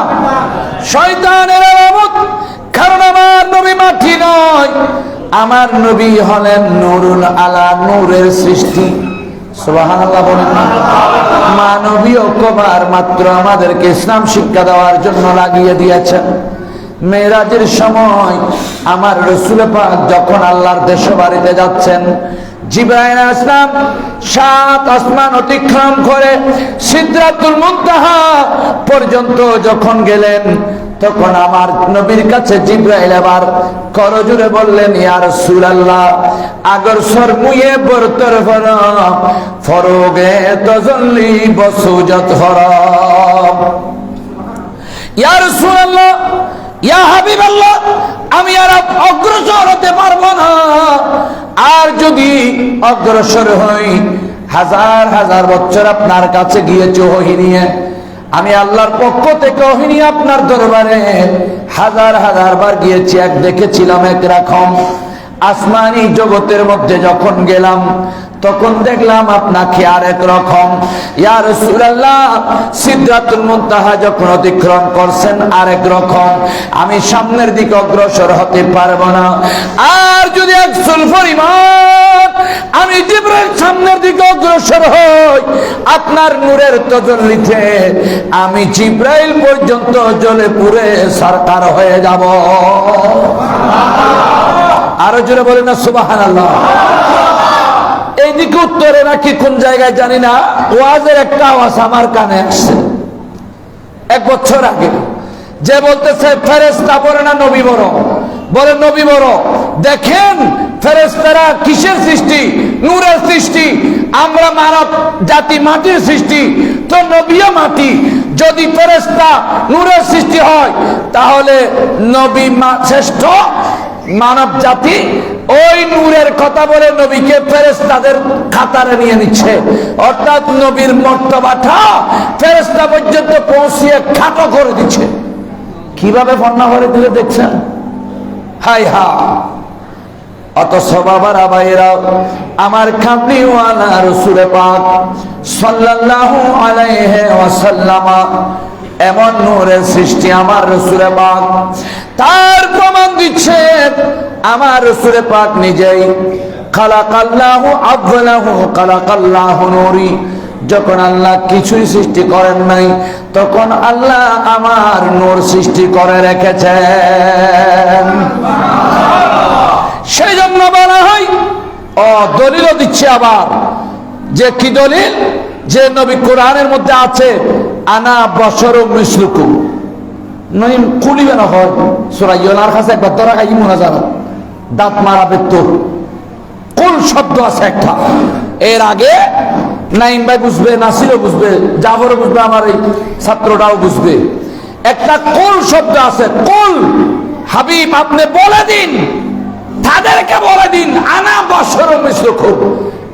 শয়তানের আলামত। কারণ আমার নবী মাটি নয়, আমার নবী হলেন নূরুল আলা, নূরের সৃষ্টি। সুবহানাল্লাহ বলেন না। মানবীয় কবার মাত্র আমাদেরকে ইসলাম শিক্ষা দেওয়ার জন্য লাগিয়ে দিয়েছেন। মেরাজের সময় আমার রাসূল পাক যখন আল্লাহর দেশে বাড়িতে যাচ্ছেন, জিবরাইল আলাইহিস সালাম 7 আসমান অতিক্রম করে সিদরাতুল মুনতাহা পর্যন্ত যখন গেলেন, তখন আমার নবীর কাছে জিবরাইল আবার করজোরে বললেন, ইয়া রাসূলুল্লাহ আগর সর মুয়ে বরতর ফরোগে তজল্লি বসুজত হরাম। ইয়া রাসূলুল্লাহ, ইয়া হাবিবাল্লাহ, আমি আর অগ্রসর হতে পারবো না। আর যদি অগ্রসর হই, হাজার হাজার বছর আপনার কাছে গিয়েছে ওহী নিয়ে, আমি আল্লাহর পক্ষ থেকে ওহী নিয়ে আপনার দরবারে হাজার হাজার বার গিয়েছি, এক দেখেছিলাম একরকম। আসমানি জগতের মধ্যে যখন গেলাম, তখন দেখলাম আপনাকে আরেক রকম। ইয়া রাসূলুল্লাহ সিদরাতুল মুনতাহা যখন অতিক্রম করছেন আরেক রকম। আমি সামনের দিকে অগ্রসর হতে পারবো না। আর যদি এক চুল পরিমাণ আমি জিবরাইল সামনের দিকে অগ্রসর হই, আপনার নূরের তাজাল্লিতে আমি জিবরাইল পর্যন্ত জ্বলে পুড়ে সারকার হয়ে যাব। আরো জোরে বলেন না সুবহানাল্লাহ। এইদিকে উত্তরে নাকি কোন জায়গায় জানি না, ওয়াজের একটা আওয়াজ আমার কানে আসছে 1 বছর আগে, যে বলতেছে ফেরেশতা বলে না নবী বড়, বলে নবী বড়। দেখেন ফেরেশতারা কিসের সৃষ্টি? নূরের সৃষ্টি। আমরা মানব জাতি মাটির সৃষ্টি, তো নবীও মাটি। যদি ফেরেশতা নূরের সৃষ্টি হয়, তাহলে নবী শ্রেষ্ঠ মানব জাতি। ওই নূরের কথা বলে নবীকে ফেরেশতাদের খাতারে নিয়ে নিচ্ছে, অর্থাৎ নবীর মর্তবাটা ফেরেশতা পর্যন্ত পৌঁছিয়ে খাটো করে দিচ্ছে। কিভাবে বর্ণনা করে দিলে দেখছেন? হাই হা। অথচ বাবারা ভাইরা, আমার কামলিওয়ালা রাসূল পাক সাল্লাল্লাহু আলাইহি ওয়াসাল্লাম এমন নূরের সৃষ্টি আমার রাসূল পাক। তার প্রমাণ দিচ্ছে আমার রাসূল পাক নিজেই, খালাকাল্লাহু আযলাহু খালাকাল্লাহু নূরি। যখন আল্লাহ কিছুই সৃষ্টি করেন নাই, তখন আল্লাহ আমার নূর সৃষ্টি করে রেখেছেন। সেই জন্য বলা হয়, দলিলও দিচ্ছে আবার, যে কি দলিল? যে নবী কোরআনের মধ্যে আছে আনা বশরুম মিসলুকুম, নই কুলিবে না হয় সূরা ইউনার কাছে একবার ধরা খাই মুনাজারা দাঁত মারাবে তো কুল শব্দ আছে একটা। এর আগে নাইম ভাই বুঝবে, নাসিরও বুঝবে, জাফরও বুঝবে, আমার এই ছাত্রটাও বুঝবে। একটা কুল শব্দ আছে, কুল। হাবিব আপনি বলে দিন, তাদেরকে বলে দিন, আনা বশরুম মিসলুকুম,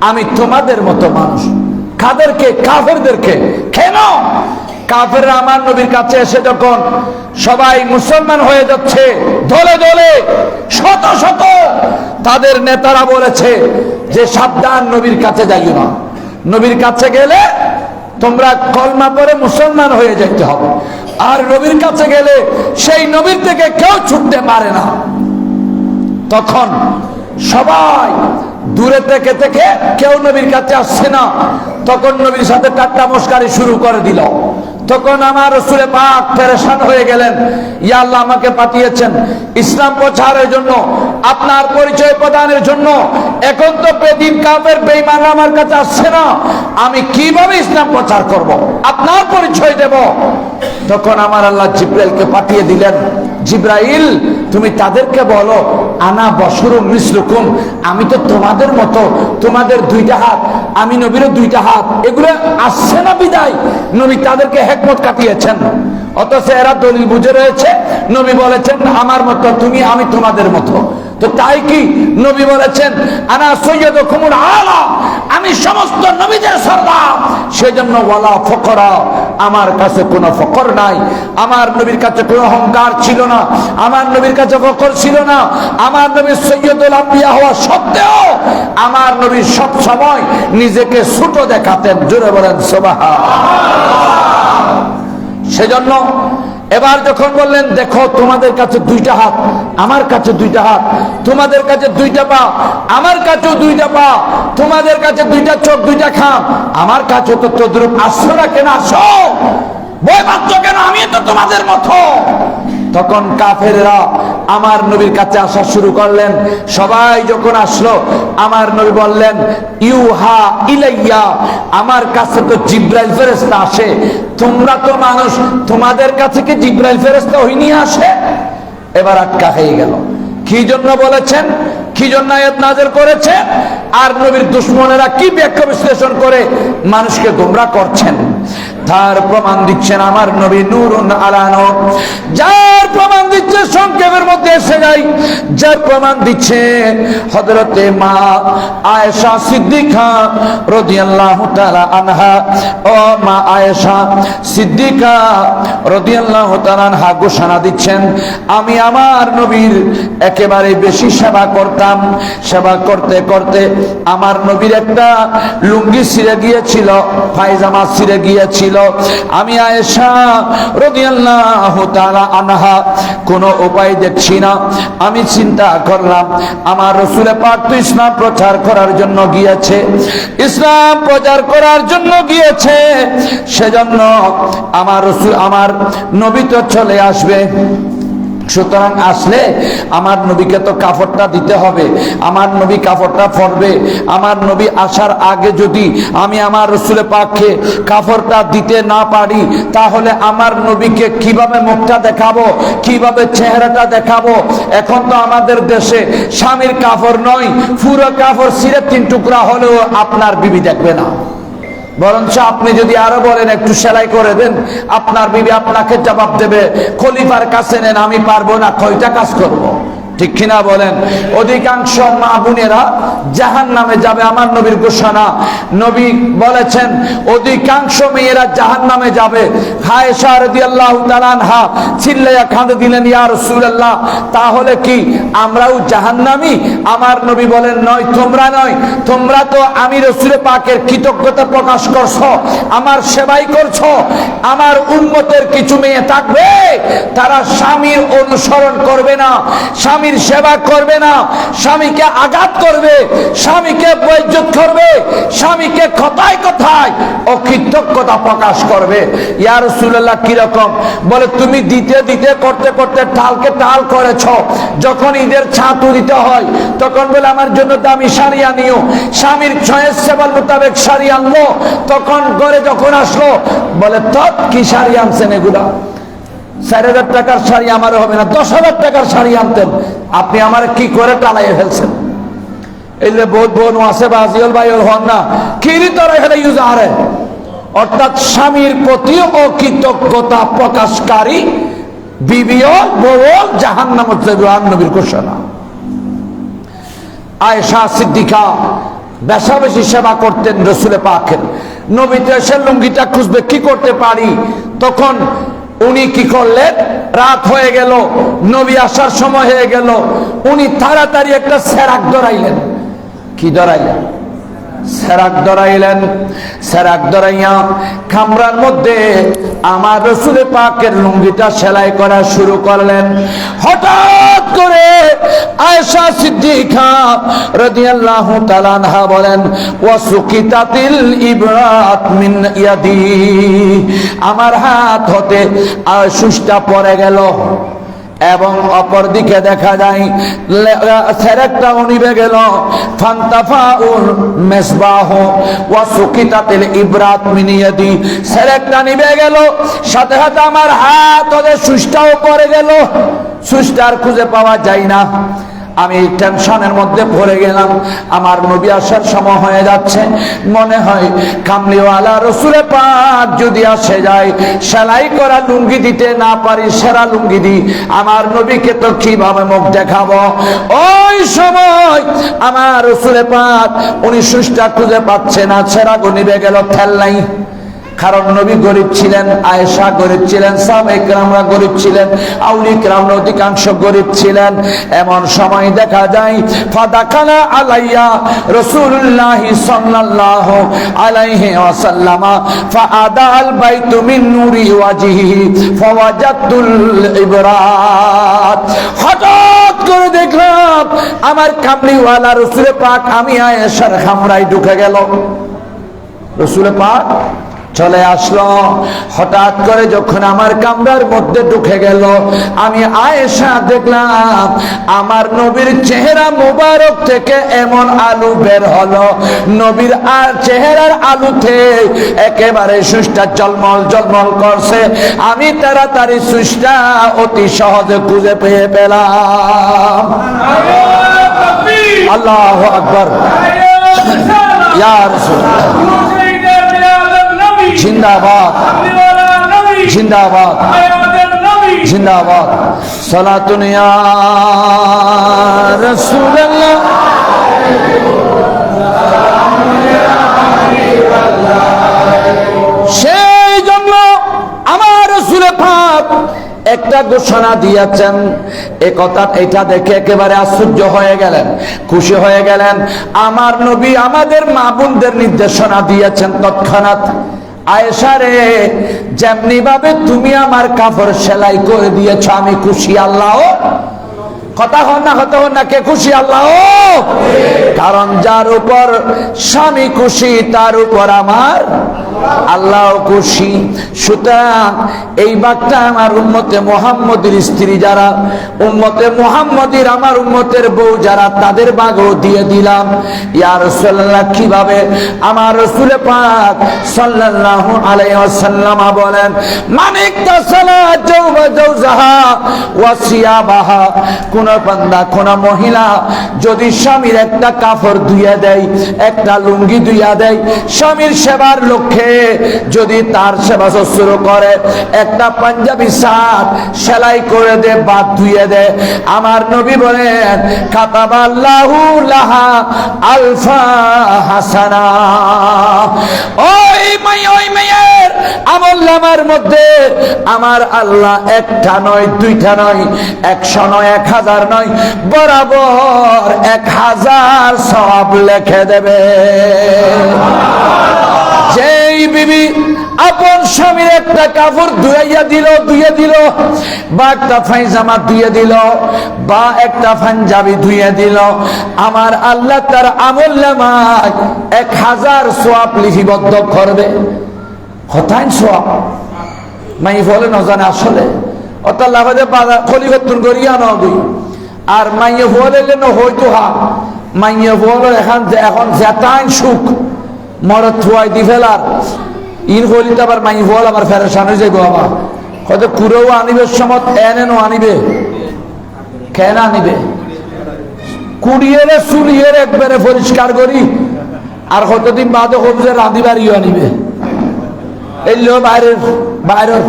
আমি তোমাদের মতো মানুষ। কাদেরকে? কাফেরদেরকে। কেন? কাফেররা আমার নবীর কাছে এসে যখন সবাই মুসলমান হয়ে যাচ্ছে দলে দলে, শত শত, তাদের নেতারা বলেছে যে সাবধান, নবীর কাছে যাইও না, নবীর কাছে গেলে তোমরা কলমা পড়ে মুসলমান হয়ে যেতে হবে, আর নবীর কাছে গেলে সেই নবীর থেকে কেউ ছুটতে পারে না। তখন সবাই দূরে থেকে থেকে কেউ নবীর কাছে আসছে না। তখন নবীর সাথে ঠাট্টা মস্কারি শুরু করে দিল। তখন আমার রাসূল পাক পেরেশান হয়ে গেলেন, ইয়া আল্লাহ আমাকে পাঠিয়েছেন ইসলাম প্রচারের জন্য, আপনার পরিচয় প্রদানের জন্য। এখন তো বেদিন কাফের বেঈমান আমার কাছে আসছে না, আমি কিভাবে ইসলাম প্রচার করব, আপনার পরিচয় দেব? তখন আমার আল্লাহ জিব্রাইলকে পাঠিয়ে দিলেন, জিব্রাইল তুমি তাদেরকে বলো আনা বশরুম মিসলুকুম, আমি তো তোমাদের মতো, তোমাদের দুইটা হাত, আমি নবীরও দুইটা হাত। এগুলো আসছে না বিদায় নবী তাদেরকে হিকমত কাটিয়েছেন। অথচ এরা দলিল বুঝে রয়েছে, নবী বলেছেন আমার মতো তুমি, আমি তোমাদের মতো। তো তাই কি নবী বলেছেন আনা সাইয়্যিদুকুমুল আলা, আমি সমস্ত নবীদের সরদার। সেজন্য ওয়ালা ফকরা, আমার কাছে কোনো ফকর নাই, আমার নবীর কাছে কোনো অহংকার ছিল না, আমার নবীর কাছে ফকর ছিল না। আমার নবী সৈয়দুল আম্বিয়া হওয়া সত্ত্বেও আমার নবী সব সময় নিজেকে ছোট দেখাতেন। জোরে বলেন সুবহানাল্লাহ। সেজন্য এবার যখন বললেন দেখো তোমাদের কাছে দুইটা হাত, আমার কাছে দুইটা হাত, তোমাদের কাছে দুইটা পা, আমার কাছেও দুইটা পা, তোমাদের কাছে দুইটা চোখ, দুইটা খাম, আমার কাছে তো তদ্রুপ। আসছো না কেন? আসো, ভয় পাচ্ছ কেন? আমি তো তোমাদের মতো। তখন কাফেররা আমার নবীর কাছে আসা শুরু করলেন। সবাই যখন আসলো, আমার নবী বললেন ইউহা ইলাইয়া, আমার কাছে তো জিব্রাইল ফেরেশতা আসে, তোমরা তো মানুষ, তোমাদের কাছে কি জিব্রাইল ফেরেশতা ওই নিয়ে আসে? এবার আটকা হয়ে গেল। কি জন্য বলেছেন, কি জন্য আয়াত নাযিল করেছে, আর নবীর দুশমনেরা কি ব্যাখ্যা বিশ্লেষণ করে মানুষকে গোমরাহ করছেন, তার প্রমাণ দিচ্ছেন আমার নবী নূরুন আলা নূর। যার প্রমাণ দিচ্ছে সংক্ষেপের মধ্যে এসে যাই, যার প্রমাণ দিচ্ছে হযরতে মা আয়েশা সিদ্দিকা রাদিয়াল্লাহু তাআলা আনহা। ও মা আয়েশা সিদ্দিকা রাদিয়াল্লাহু তাআলা আনহা ঘোষণা দিচ্ছেন, আমি আমার নবীর একেবারে বেশি সেবা করতাম। সেবা করতে করতে আমার নবীর একটা লুঙ্গি ছিঁড়ে গিয়েছিল, পায়জামা ছিঁড়ে গিয়েছিল। আমি আয়েশা রাদিয়াল্লাহু তাআলা আনহা কোনো উপায় দেখছি না। আমি চিন্তা করলাম আমার রাসূল পাক তো ইসলাম প্রচার করার জন্য গিয়েছে, ইসলাম প্রচার করার জন্য গিয়েছে, সেজন্য আমার রাসূল, আমার নবী তো চলে আসবে। সুতরাং আসলে আমার নবীকে তো কাফরটা দিতে হবে, আমার নবী কাফরটা পরবে। আমার নবী আসার আগে যদি আমি আমার রাসূল পাককে কাফরটা দিতে না পারি, তাহলে আমার নবীকে কিভাবে মুখটা দেখাবো, কিভাবে চেহারাটা দেখাবো? এখন তো আমাদের দেশে স্বামীর কাফর নয়, পুরো কাফর ছিঁড়ে 3 টুকরা হলেও আপনার বিবি দেখবে না। বরঞ্চ আপনি যদি আরো বলেন একটু সেলাই করে দেন, আপনার বিবি আপনাকে জবাব দেবে, খলিফার কাছে নেন, আমি পারবো না, কয়টা কাজ করব। ঠিক কিনা বলেন? অধিকাংশ মা বোনেরা জাহান্নামে যাবে, আমার নবীর ঘোষণা। নবী বলেছেন অধিকাংশ মেয়েরা জাহান্নামে যাবে। আয়েশা রাদিয়াল্লাহু তাআলা আনহা চিল্লায়া কাঁদে দিলেন, ইয়া রাসূলুল্লাহ, তাহলে কি আমরাও জাহান্নামী? আমার নবী বলেন, নয়, তোমরা নয়, তোমরা তো আমি রাসূল পাকের কৃতজ্ঞতা প্রকাশ করছো, আমার সেবাই করছো। আমার উম্মতের কিছু মেয়ে থাকবে, তারা স্বামীর অনুসরণ করবে না, স্বামীর সেবা করবে না, স্বামীকে আঘাত করবে, স্বামীকে বেইজ্জত করবে, স্বামীকে কথায় কথায় অকৃতজ্ঞতা প্রকাশ করবে। ইয়া রাসূলুল্লাহ, কিরকম? বলে, তুমি দিতে দিতে করতে করতে টালকে টাল করেছো, যখন ঈদের ছাতু দিতে হয় তখন বলে আমার জন্য দামি শাড়ি আনিও, স্বামীর চয়েস সেবার মোতাবেক শাড়ি আনলো, তখন ঘরে যখন আসলো বলে, তো কি শাড়ি আনছেন এগুলা? 4,000 টাকার শাড়ি আমার হবে না, 10,000 টাকার শাড়ি আনতেন, আপনি আমার কি করে টালাইয়ে ফেলছেন? এই যে বহুত বোন আছে বা আজিউল ভাই হন না, কিরি তোরা এখানে ইউজ আরে, অর্থাৎ স্বামীর প্রতি অকৃতজ্ঞতা প্রকাশকারী বিবিও বউ জাহান্নামে যাবে, নবীর ঘোষণা। আয়েশা সিদ্দিকা বেশি সেবা করতেন রাসূল পাকের। নবী তো এসে লুঙ্গিটা খুঁজবে, কি করতে পারি, তখন উনি কি করলেন, রাত হয়ে গেল, নবী আসার সময় হয়ে গেল, উনি তাড়াতাড়ি একটা সেরাক ধরাইলেন। কি ধরাইলেন? সেরাক ধরাইলেন। সেরাক ধরাইয়া খামরার মধ্যে আমার রাসূল পাকের লুঙ্গিটা সেলাই করা শুরু করলেন। হঠাৎ করে আয়েশা সিদ্দিকা রাদিয়াল্লাহু তাআলা আনহা বলেন, ওয়াসুকিতাতিল ইবরাত মিন ইয়াদি, আমার হাত হতে সুচটা পড়ে গেল, এবং অপর দিকে দেখা যায় সেরেকটাও নিভে গেল। ফান্তাফাউল মিসবাহ ওয়া সুকিতাতিল ইবরাত মিন ইয়াদি, সেরেকটা নিভে গেল, সাথে সাথে আমার হাত হতে সুচটাও পড়ে গেল, সুচটা আর খুঁজে পাওয়া যায় না। আমি টেনশনের মধ্যে পড়ে গেলাম, আমার নবী আসার সময় হয়ে যাচ্ছে, মনে হয় কামলিওয়ালা রাসূল পাক যদি আসে যায়, সেলাই করা লুঙ্গি দিতে না পারি, সেরা লুঙ্গি দিই, আমার নবীকে তো কিভাবে মুখ দেখাবো। ওই সময় আমার রাসূল পাক উনি সুচটা খুঁজে পাচ্ছে না, সেরা গনিবে গেল, খেল নাই। কারণ নবী গরিব ছিলেন, আয়েশা গরিব ছিলেন, সাহাবায়ে কেরামরা গরিব ছিলেন, আউলিয়া কেরামরা অধিকাংশ গরিব ছিলেন। এমন সময় দেখা যায় ফাদাকালা আলাইয়া রাসূলুল্লাহ সাল্লাল্লাহু আলাইহি ওয়াসাল্লাম ফাআদাল বাইতু মিন নূরি ওয়াজহিহি ফাওয়াজাতুল ইবরাত। হঠাৎ করে দেখলাম আমার কামলিওয়ালা রাসূল পাক আমি আয়েশার খামরায় ঢুকে গেল। রাসূল পাক চলে আসলো। হঠাৎ করে যখন আমার কামরার মধ্যে ঢুকে গেল, আমি আয়েশা দেখলাম আমার নবীর চেহারা মুবারক থেকে এমন আলো বের হলো, নবীর আর চেহারার আলোতে একেবারে সুচটা জলমল জলমল করছে। আমি তাড়াতাড়ি সুচটা অতি সহজে খুঁজে পেয়ে পেলাম। আল্লাহু আকবার। ইয়া রাসূলুল্লাহ জিন্দাবাদ, জিন্দাবাদ, জিন্দাবাদ। সালাতুন ইয়া রাসূলুল্লাহ। সেই জন্য আমার রাসূল পাক একটা ঘোষণা দিয়েছেন, এ কথা এটা দেখে একেবারে আশ্চর্য হয়ে গেলেন, খুশি হয়ে গেলেন। আমার নবী আমাদের মা বোনদের নির্দেশনা দিয়েছেন তৎক্ষণাৎ, আয়েশা রে, যেমনি ভাবে তুমি আমার কাপড় সেলাই করে দিয়েছ আমি খুশি। আল্লাহ কথা হন না, কথা হন না, কে খুশি? আল্লাহ। কারণ যার উপর স্বামী খুশি তার উপর আমার আল্লাহ খুশি। সুতরাং এই বার্তা আমার উম্মতে মুহাম্মদের স্ত্রী যারা, উম্মতে মুহাম্মদের আমার উম্মতের বউ যারা, তাদের ভাগও দিয়ে দিলাম। ইয়া রাসূলুল্লাহ, কিভাবে? আমার রাসূল পাক সাল্লাল্লাহু আলাইহি ওয়াসাল্লাম বলেন, মানিক তাসালা যাওজাহা ওয়া সিয়াবাহা, কোন বান্দা কোন মহিলা যদি স্বামীর একটা কাপড় ধুইয়া দেয়, একটা লুঙ্গি ধুইয়া দেয়, স্বামীর সেবার লক্ষ্যে যদি তার সেবা শুশ্রূষা করে, একটা পাঞ্জাবি শার্ট সেলাই করে দে, বাদ ধুইয়ে দে, আমার নবী বলেন কাতাবাল্লাহু লাহা আলফা হাসানা। ওই মেয়ের আমলনামার মধ্যে আমার আল্লাহ একটা নয়, দুইটা নয়, 100 নয়, 1000 নয়, বরাবর 1000 সওয়াব লিখে দেবে। যেই বিবি আপন স্বামীর একটা কাপড় ধুইয়া দিল, বা একটা পায়জামা ধুইয়ে দিল, বা একটা পাঞ্জাবি ধুইয়ে দিল, আমার আল্লাহ তার আমলনামায় 1000 সওয়াব লিপিবদ্ধ করবে। হতাইন সওয়াব মাই বলে না জানে আসলে অর্থাৎ লাভাদে বাজার খলিগতুন করিয়া নবই আর মাইয়ে বলে না হয়তো হা মাইয়ে বলো এখন জেতাইন সুখ মরদ থুয়াই দি ফেলার ইন হলিতে আবার মাই বল আমার ফেরেশান হয়ে যাবো, আমার হয়তো কুড়েও আনিবে সমত এনেও আনিবে, কেন আনিবে কুড়িয়ে চুলিয়ে একবারে পরিষ্কার করি, আর কতদিন বাদে হোক যে রাঁধিবারিও আনিবে। এই লো বাইরের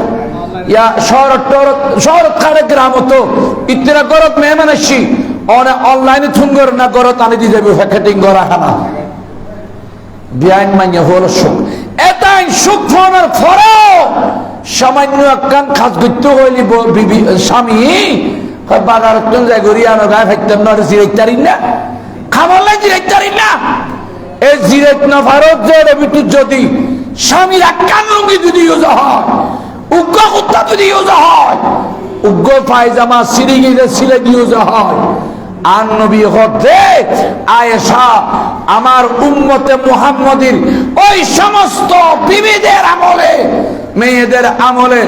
ইয়া শহর খাড়ে গ্রাম তো ইতনা গরত মেহমান আসছি অনলাইনে থুঙ্গর না গরত আনি দিয়ে যাবে প্যাকেটিং করা খানা বিআইন মাইয়া হলো সুখ। এটাই সুখ ফোনের ফরেও সামান্য একখান খাস করতে হইলি স্বামী বাজার যায় গড়িয়ে আনো গায়ে ফাইতাম না জিরাইতারি না খাবার লাই জিরাইতারি না। এই জিরাইত না ভারত যে রবিটু যদি স্বামীর একখান লুঙ্গি যদি ইউজ হয়, উগ্র কুত্তা যদি ইউজ হয়, উগ্র পায়জামা সিরিগিতে সিলে ইউজ হয়, আর নবী হতে আয়েশা আমার উম্মতে মুহাম্মদীর ওই সমস্ত বিবিদের আমলে মেয়েদের আমলে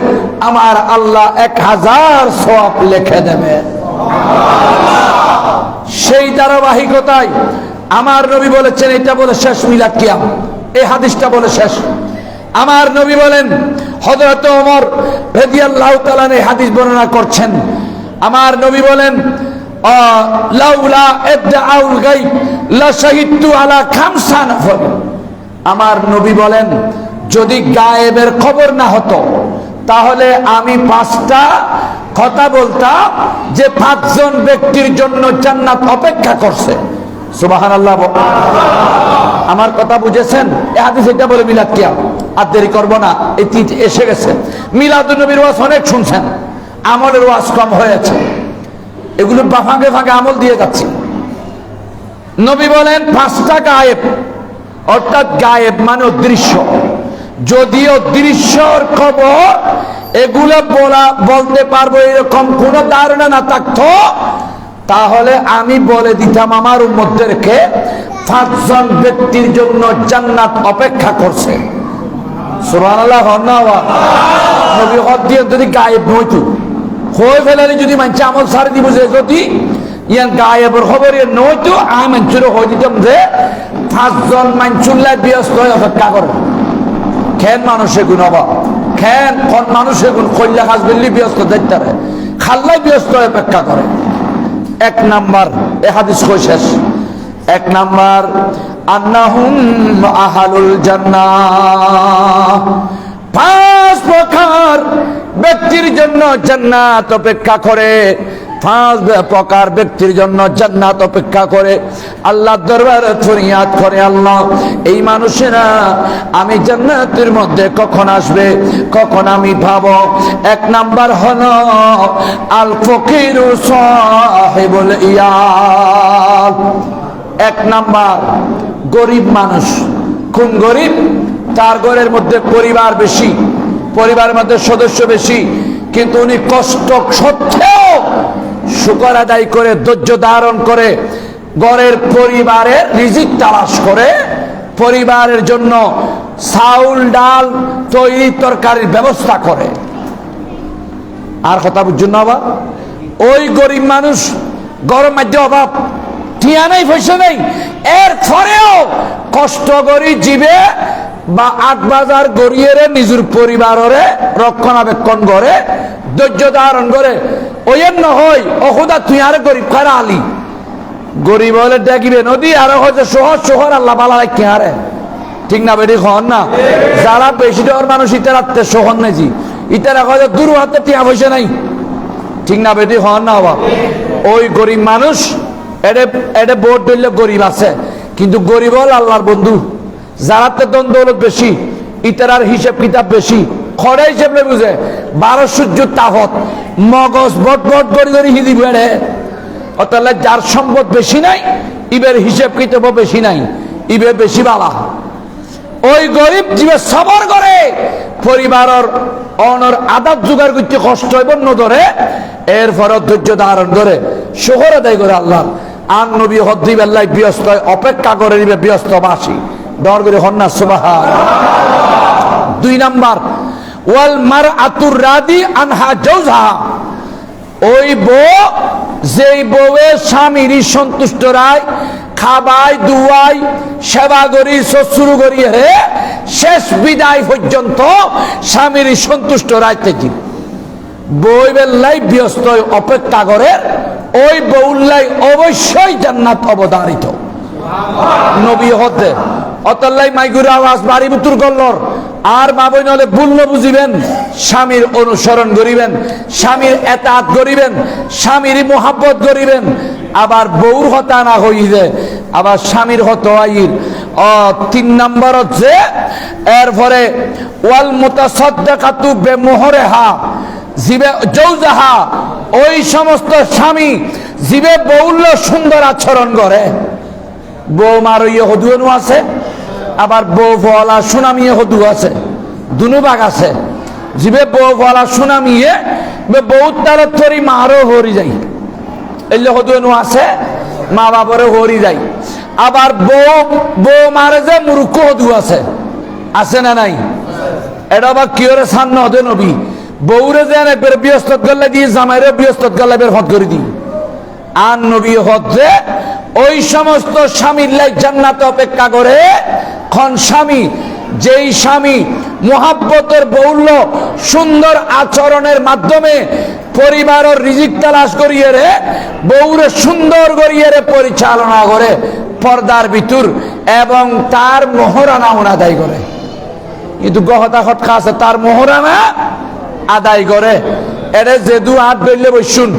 আমার আল্লাহ 1000 সওয়াব লিখে দেবে। সেই ধারাবাহিকতায় আমার নবী বলেছেন, এটা বলে শেষ মিলাদ কিয়াম, এই হাদিসটা বলে শেষ। আমার নবী বলেন, হযরত ওমর রাদিয়াল্লাহু তাআলা এই হাদিস বর্ণনা করছেন, আমার নবী বলেন লাউলা ইবদাউল গায়ব লা শাহিদতু আলা খামসা নাফর। আমার নবী বলেন যদি গায়েবের খবর না হতো তাহলে আমি 5টা কথা বলতাম যে 5 জন ব্যক্তির জন্য জান্নাত অপেক্ষা করছে। সুবহানাল্লাহ। আমার কথা বুঝেছেন? এই হাদিস এটা বলে মিলাদ কিয়াম। আর দেরি করবো না, এটি এসে গেছে। মিলাদুন নবীর ওয়াজ অনেক শুনছেন, আমলের ওয়াজ কম হয়েছে, এগুলো ফাঁকে ফাঁকে আমল দিয়ে যাচ্ছি। নবী বলেন 5টা গায়েব, অর্থাৎ গায়েব মানে অদৃশ্য, যদিও দৃশ্যর খবর এগুলো বলতে পারবো এরকম কোন ধারণা না থাকতো তাহলে আমি বলে দিতাম আমার উম্মতদেরকে 5 জন ব্যক্তির জন্য জান্নাত অপেক্ষা করছে। সুবহানাল্লাহ। নবী হদিয়ে যদি গায়েব নইতো হয়ে ফেলালে যদি মানছে আমল সারি দিব, যে যদি ইয়ান গায়েবের খবর ইয়ে নইতো আমি মানছুর হয়ে দিতাম যে 5 জন মানছুল্লাহ ব্যস্ত হয়ে অপেক্ষা করে। খেন মানুষে গুণ হবা, খেন কোন মানুষে গুণ কল্যা কাজ বললি ব্যস্ত দেখতে পারে, খাল্লাই ব্যস্ত হয়ে অপেক্ষা করে। 1 নাম্বার এ হাদিস কই শেষ। 1 নাম্বার আন্নাহুম আহালুল জান্নাহ, 5 প্রকার ব্যক্তির জন্য জান্নাত অপেক্ষা করে, 5 প্রকার ব্যক্তির জন্য জান্নাত অপেক্ষা করে। আল্লাহর দরবারে ফরিয়াদ করে, আল্লাহ এই মানুষেরা আমি জান্নাতের মধ্যে কখন আসবে, কখন আমি পাবো। 1 নাম্বার হলো আল ফকিরু সাহিবুল ইয়াল। 1 নাম্বার গরিব মানুষ। কোন গরিব? তার ঘরের মধ্যে পরিবার বেশি, পরিবারের মধ্যে সদস্য বেশি, কিন্তু উনি কষ্ট সত্ত্বেও শুকর আদায় করে ধৈর্য ধারণ করে ঘরের পরিবারের রিজিক তালাশ করে পরিবারের জন্য চাউল ডাল তৈরি তরকারির ব্যবস্থা করে। আর কথা বুঝছেন না? আবার ওই গরিব মানুষ গরম মধ্যে অভাব, টিয়া নাই, পয়সা নেই, এর পরেও কষ্ট করি জীবে বা ৮ বাজার গড়িয়ে নিজের পরিবারের রক্ষণাবেক্ষণ করে ধৈর্য ধারণ করে ওই নহয় অহুদা তুই আর গরিব খারা আলি গরিব হলে দেখিবে নদী আর হচ্ছে শহর শহর আল্লাহ বালা রাখি আরে ঠিক না বেটি খন না যারা বেশি ডর মানুষ ইতার আত্মে শহর নেছি ইতারা হয়তো দূর হাতে টিয়া পয়সা নাই ঠিক না বেটি খন না বাবা ওই গরিব মানুষ এডে ভোট দিলে গরিব আছে কিন্তু গরিব হল আল্লাহর বন্ধু যারাতে দন দৌলত বেশি ইতারার হিসেব কিতাব বেশি খড়ে হিসেব বুঝে 12 সূর্য তাহত মগজ বট বট গড়ি গড়ি হিদি বেড়ে অতএব যার সম্পদ বেশি নাই ইবের হিসেব কিতাব বেশি নাই ইবে বেশি বালা ওই গরিব জীবে সবর করে পরিবারের অনর আদাত জোগাড় করতে কষ্ট হইব নদরে এরপর ধৈর্য ধারণ করে শোকর আদায় করে আল্লাহ আর নবী হদ্দি বেল্লাই ব্যস্ত অপেক্ষা করে নিবে ব্যস্তবাসী ডর করে হন্না সুবহান 2 নাম্বার ওয়াল মারআতুর রাদি আনহা জাওজা ওই বউ যেই বউয়ের স্বামীর সন্তুষ্ট রায় খাবাই দুয়াই সেবা করি শ্বশুর করি হে শেষ বিদায় পর্যন্ত স্বামীর সন্তুষ্ট রাইতে কি বই বেল্লাই ব্যস্ত অপেক্ষা করে ওই বউল্লাই অবশ্যই জান্নাত অবধারিত নবী হতে অতল্লাই মাইগুর আওয়াজ বাড়ি বুতুর গল্লর আর মা বই নলে ভুল বুঝিবেন স্বামীর অনুসরণ করিবেন স্বামীর এতাত করিবেন স্বামীর মোহাব্বত করিবেন আবার বউর হতা না হইবে আবার স্বামীর হত আইর 3 নম্বর হচ্ছে এরপরে ওয়াল মুতাসাদ্দাকাতু বিমুহরিহা জিবে জৌজাহা ওই সমস্ত স্বামী জিবে বউল সুন্দর আচরণ করে বউ মারইয়ে হদুয়ানো আছে আবার বউ ফলা সুনামিয়ে হদু আছে দুনো ভাগ আছে জিবে বউ ফলা সুনামিয়ে বউ তার থরি মারও হরি যাই এলে হদুয়ানো আছে মা বাবারও হরি যায় আবার বউ মারে যে মূর্খ হদু আছে না নাই এটা আবার কিয়রে সান্ন হদে নবী বউরে যেন একবার ব্যস্ত করলে দিয়ে জামাইরে ব্যস্ত করলে বের হদ করে দিই আর নবী হচ্ছে ওই সমস্ত স্বামীর লাই জান্নাতে অপেক্ষা করে খন স্বামী যেই স্বামী মোহাব্বতের বহুল্য সুন্দর আচরণের মাধ্যমে পরিবারের রিজিক তালাশ করিয়ে রে বউরে সুন্দর করিয়ে রে পরিচালনা করে পর্দার ভিতর এবং তার মোহরানা আদায় করে কিন্তু গহতা খটকা আছে তার মোহরানা আদায় করে এরে যেদু হাত ধরলে বসুন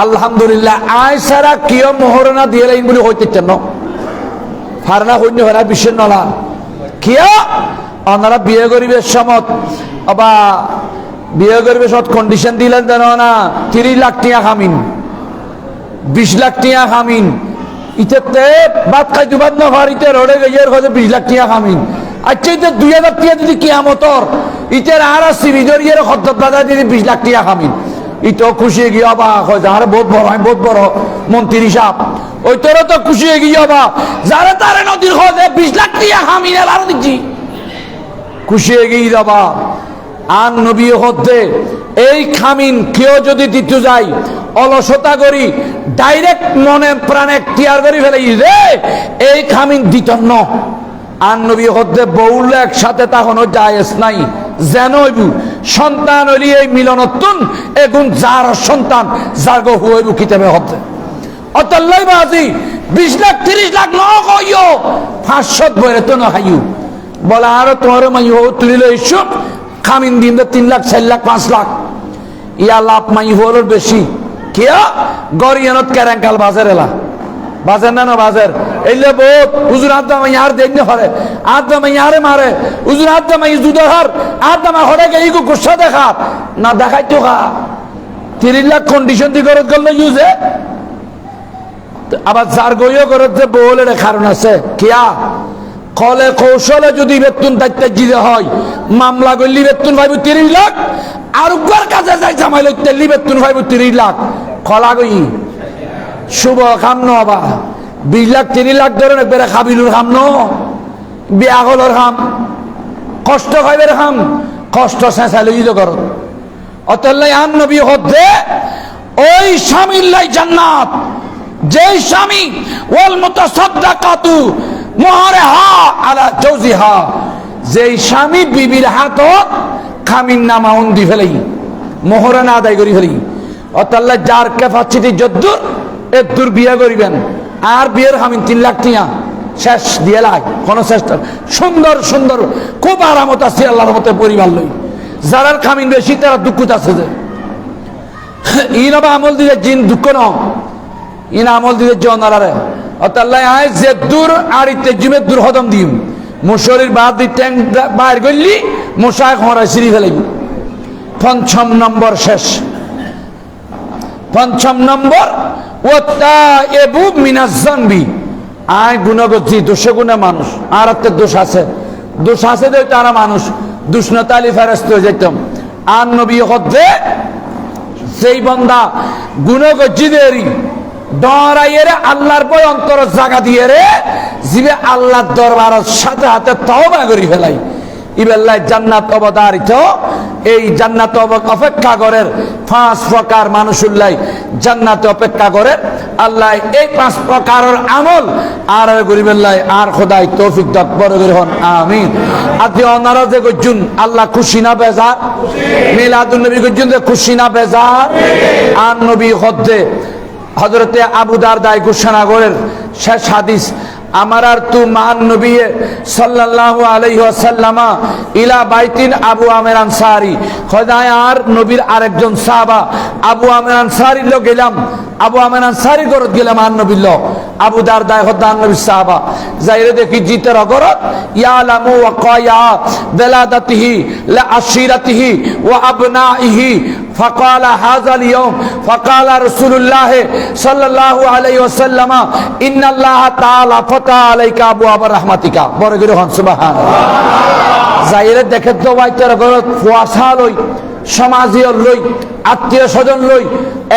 আলহামদুলিল্লাহ আয় সারা কিয় মোহরনা দিয়ে লাইন বলে হইতে চান ফারনা হইনি হয় না বিশ্বের নলা কিয় ওনারা বিয়ে করিবে সমত বা বিয়ে করিবে সৎ কন্ডিশন দিলেন যেন না 30 লাখ টিয়া খামিন 20 লাখ টিয়া খামিন ইতে বাদ খাই দুবাদ না ভারিতে রোডে গিয়ে 20 লাখ টিয়া খামিন আচ্ছা ইতে 2000 টিয়া যদি কিয়ামতর ইতের আর সিরিজর ইয়ের খদ্দত দাদা দিদি 20 লাখ টিয়া খামিন ইতো খুশি গিয়ে অবাক হয় যারা বহুত বড় আমি বহুত বড় মন্ত্রী সাহেব ওই তোর তো খুশি গিয়ে অবাক যারা তারে নদীর খোঁজে 20 লাখ টিয়া খামিন আর দিচ্ছি খুশি গিয়ে যাবা আর নবী হতে এই খামিন কেউ যদি দিতে যাই অলসতা করি ডাইরেক্ট মনে প্রাণে টিয়ার করি ফেলে রে এই খামিন দিত ন আর নবী হতে বউল একসাথে তখনও জায়েজ নাই যেন সন্তান হইলি এই মিলনতুন এগুন যার সন্তান জাগো হইব কিতাবে হতে অতল্লাই বাজি 20 লাখ 30 লাখ ন কইও 500 বইরে তো না খাইও বলা আর তোমার মাই হো তুলিল ইস্যু খামিন দিন 3 লাখ 4 লাখ 5 লাখ ইয়া লাভ মাই হল বেশি কিয়া গরিয়ানত কেরাঙ্কাল বাজার এলা বাজার না বাজার এলে বহুত হুজুর আদম ইয়ার দেখনে হরে আদম ইয়ারে মারে হুজুর আদম ই দুদহার আদম হরে গই গো গুসা দেখা না দেখাই তো খা 3 লাখ কন্ডিশন দি করত গল ইউজে আবার যার গইও করত যে বলের কারণ আছে কিয়া কলে কৌশলে যদি বেতন দায়িত্ব দিতে হয় মামলা গলি বেতন পাইব 30 লাখ আর উপর কাজে যাই জামাই লইতে বেতন পাইব 30 লাখ কলা গই শুভ খাম নবা 20 লাখ 3 লাখ ধরেন একবারে খাবিলুর খাম ন বিয়া হলর খাম কষ্ট খাইবের খাম কষ্ট শেষালে ইদ কর অতলাই আন নবী হতে ওই স্বামীর লাই জান্নাত যে স্বামী ওয়াল মুতাসাদ্দাকাতু মুহরিহা আলা জাওজিহা যেই স্বামী বিবির হাতত খামিন নামা উন্দি ফেলেই মোহরে না আদায় করি ফেলি অতাল্লা যার ক্যাপাসিটি যদ্দুর এদ্দুর বিয়ে করিবেন আর বিয়ের খামিন 3 লাখ টিয়া শেষ দিয়ে লাগ কোন চেষ্টা সুন্দর সুন্দর খুব আরামত আছে আল্লাহর মতে পরিবার লই যারার খামিন বেশি তারা দুঃখত আছে যে ইনবা আমল দিলে জিন দুঃখ ন ইন আমল দিলে জনারে অতাল্লা আয় যে দূর আর ইতে জিমে দূর হদম দিম মুশরির বাদ দি ট্যাং বাইর গলি মুশা খরা সিরি ফেলাইব পঞ্চম নম্বর শেষ পঞ্চম নম্বর ওয়াতাইবু মিনাজ যানবি আয় গুনাহগতি দোষে গুনাহ মানুষ আর একটা দোষ আছে যে তারা মানুষ দুষ্ণতালি ফেরেশতা হয়ে যেতাম আর নবী হদে সেই বান্দা গুনাহগতি দেরি ডরাইয়ে আল্লাহর ভয় অন্তর জায়গা দিয়ে রে জিবে আল্লাহর দরবারের সাথে হাতে তওবা করি ফেলাই ইবেল্লাহ জান্নাত অবধারিত এই জান্নাত অপেক্ষা করেন 5 প্রকার মানুষুল্লাহ জান্নাতে অপেক্ষা করে আল্লাহ এই 5 প্রকারের আমল আর গরিবেল্লাহ আর খোদাই তৌফিক দান বড় করে হন আমিন আদি ওনারা যে গজুন আল্লাহ খুশি না বেজার মিলাদুন নবী গজুন যে খুশি না বেজার আর নবী হদ্দে হযরতে আবু দারদাই ঘোষণা করেন শেষ হাদিস আমার আর তু মান নবী সাল্লাল্লাহু আলাইহি ওয়াসাল্লামা ইলা বাইতিন আবু আমির আনসারী খোদায় আর নবীর আরেকজন সাহাবা আবু আমির আনসারী লো গেলাম আবু আমির আনসারী গরত গেলাম আর নবী লো আবু দারদাই খোদান নবী সাহাবা যাইরে দেখি জিতের গরত ইয়ালামু ওয়া কায়া দালাদাতিহি লা আশিরাতিহি ওয়া আবনাইহি فقال هذا اليوم فقال رسول الله صلى الله عليه وسلم ان الله تعالى فتح عليك ابواب رحمتك বড় করে হন সুবহানাল্লাহ যাইরে দেখে তো বাইতের গরত ফুয়াসা লই সমাজীয় লই আত্মীয় স্বজন লই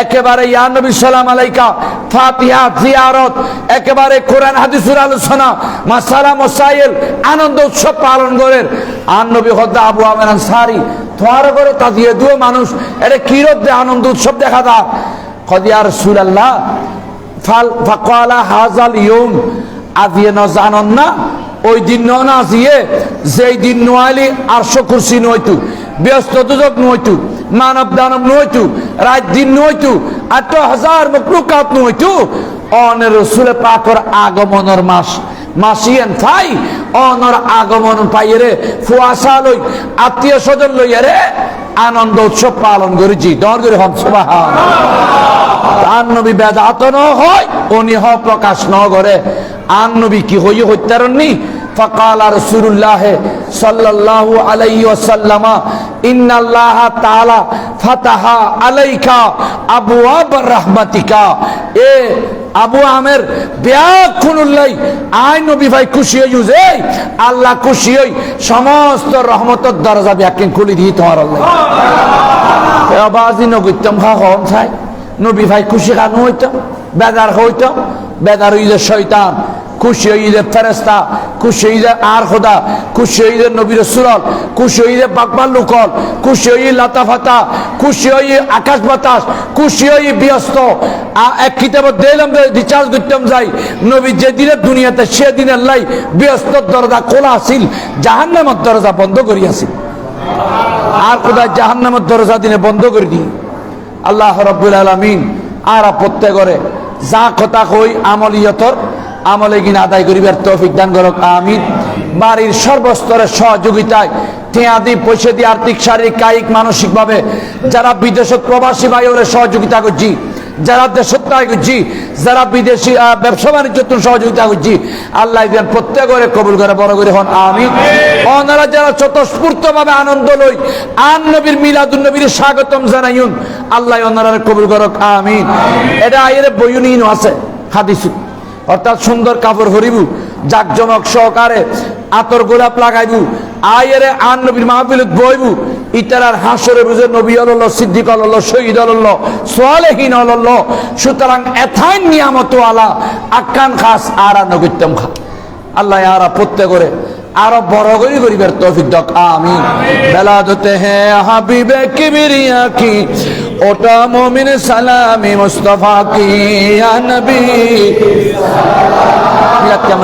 একেবারে ইয়া নবী সালাম আলাইকা ফাতিহা জিয়ারত একেবারে কোরআন হাদিসের আলোচনা মাসালা মাসাইল আনন্দ উৎসব পালন করেন আর নবী খোদা আবু আমির আনসারী তোমার করে তাজিয়ে দুও মানুষ এটা কিরত আনন্দ উৎসব দেখা দা খদিয়া রাসূলুল্লাহ ফাকালা হাযাল ইয়ুম আজিয়ে ন জানন না ওই দিন না আজিয়ে যেই দিন নোয়ালি আরশ কুরসি নইতু ব্যস্ত দুজক নইতু মানব দানব নইতু রাত দিন নইতু 8000 মখলুকাত নইতু অন রাসূল পাকের আগমনের মাস মাসিয়ান ফাই অনর আগমন পাইরে ফুয়াসা লই আত্মীয় স্বজন লইয়া রে আনন্দ উৎসব পালন করেছি দর করে হন সুবহানাল্লাহ আর নবী বেদাত ন হয় উনি হ প্রকাশ ন করে আর নবী কি হই হত্যারণনি فقال رسول الله صلى الله عليه وسلم ان الله تعالى فتح عليك ابواب رحمتك এ আবু আমের বিয়াকুল্লাই আই নবী ভাই খুশি হইছে আল্লাহ খুশি হই সমস্ত রহমতের দরজা ব্যাকিং খুলে দিয়ে তোমার আল্লাহ আবাজি নগিতম খা হন চাই নবী ভাই খুশি খান হইতাম বেদার হইতাম বেদার হইলে শয়তান খুশি হইলে ফেরেশতা খুশি হইলে আর খোদা খুশি হইলে নবী রাসূল খুশি হইলে বাকবাল লোকল খুশি হইলে লাতাফাতা খুশি হইলে আকাশ বাতাস খুশি হইলে ব্যস্ত এক কিতাব দিলাম রিচার্জ করতাম যাই নবী যে দিনে দুনিয়াতে সে দিন আল্লাহ ব্যস্ত দরজা খোলা আছিল জাহান্নামের দরজা বন্ধ করি আছিল আর খোদা জাহান্নামের দরজা দিনে বন্ধ করে দি আল্লাহ রাব্বুল আলামিন আর প্রত্যেক করে যা কথা কই আমলিয়তর আমলে কিনা আদায় করিবার তৌফিক দান করুক আমিন বাড়ির সর্বস্তরের সহযোগিতায় টিয়া দি পয়সা দিয়ে আর্থিক শারীরিক কায়িক মানসিক ভাবে যারা বিদেশত প্রবাসী ভাইয়ের সহযোগিতা করছি যারা দেশত করছি যারা বিদেশি ব্যবসা বাণিজ্য সহযোগিতা করছি আল্লাহ দেন প্রত্যেকের কবুল করে বড় করে হন আমিন ওনারা যারা স্বতঃস্ফূর্ত ভাবে আনন্দ লই আন নবীর মিলাদুন নবীর স্বাগতম জানাইউন আল্লাহ ওনারা কবুল করুক আমিন এটা আয়ের বইউনিন আছে হাদিস অর্থাৎ সুন্দর কাপড় হরিবু জাকজমক সহকারে আতর গোলাপ লাগাইবু আয়েরে আন নবীর মাহফিলত বইবু ইতারার হাসরে বুঝে নবী আল্লাহ সিদ্দিক আল্লাহ শহীদ আল্লাহ সালেহিন আল্লাহ সুতরাং এথাইন নিয়ামত আলা আকান খাস আরা নগিতম খা আল্লাহ আরা প্রত্যেক করে আরো বড় করে করিবার তৌফিক দাও আমিন বেলাদতে হ্যাঁ হাবিবে কিবরিয়া কি ওটা মুমিন সালামি মুস্তাফা কি ইয়া নবী সালাম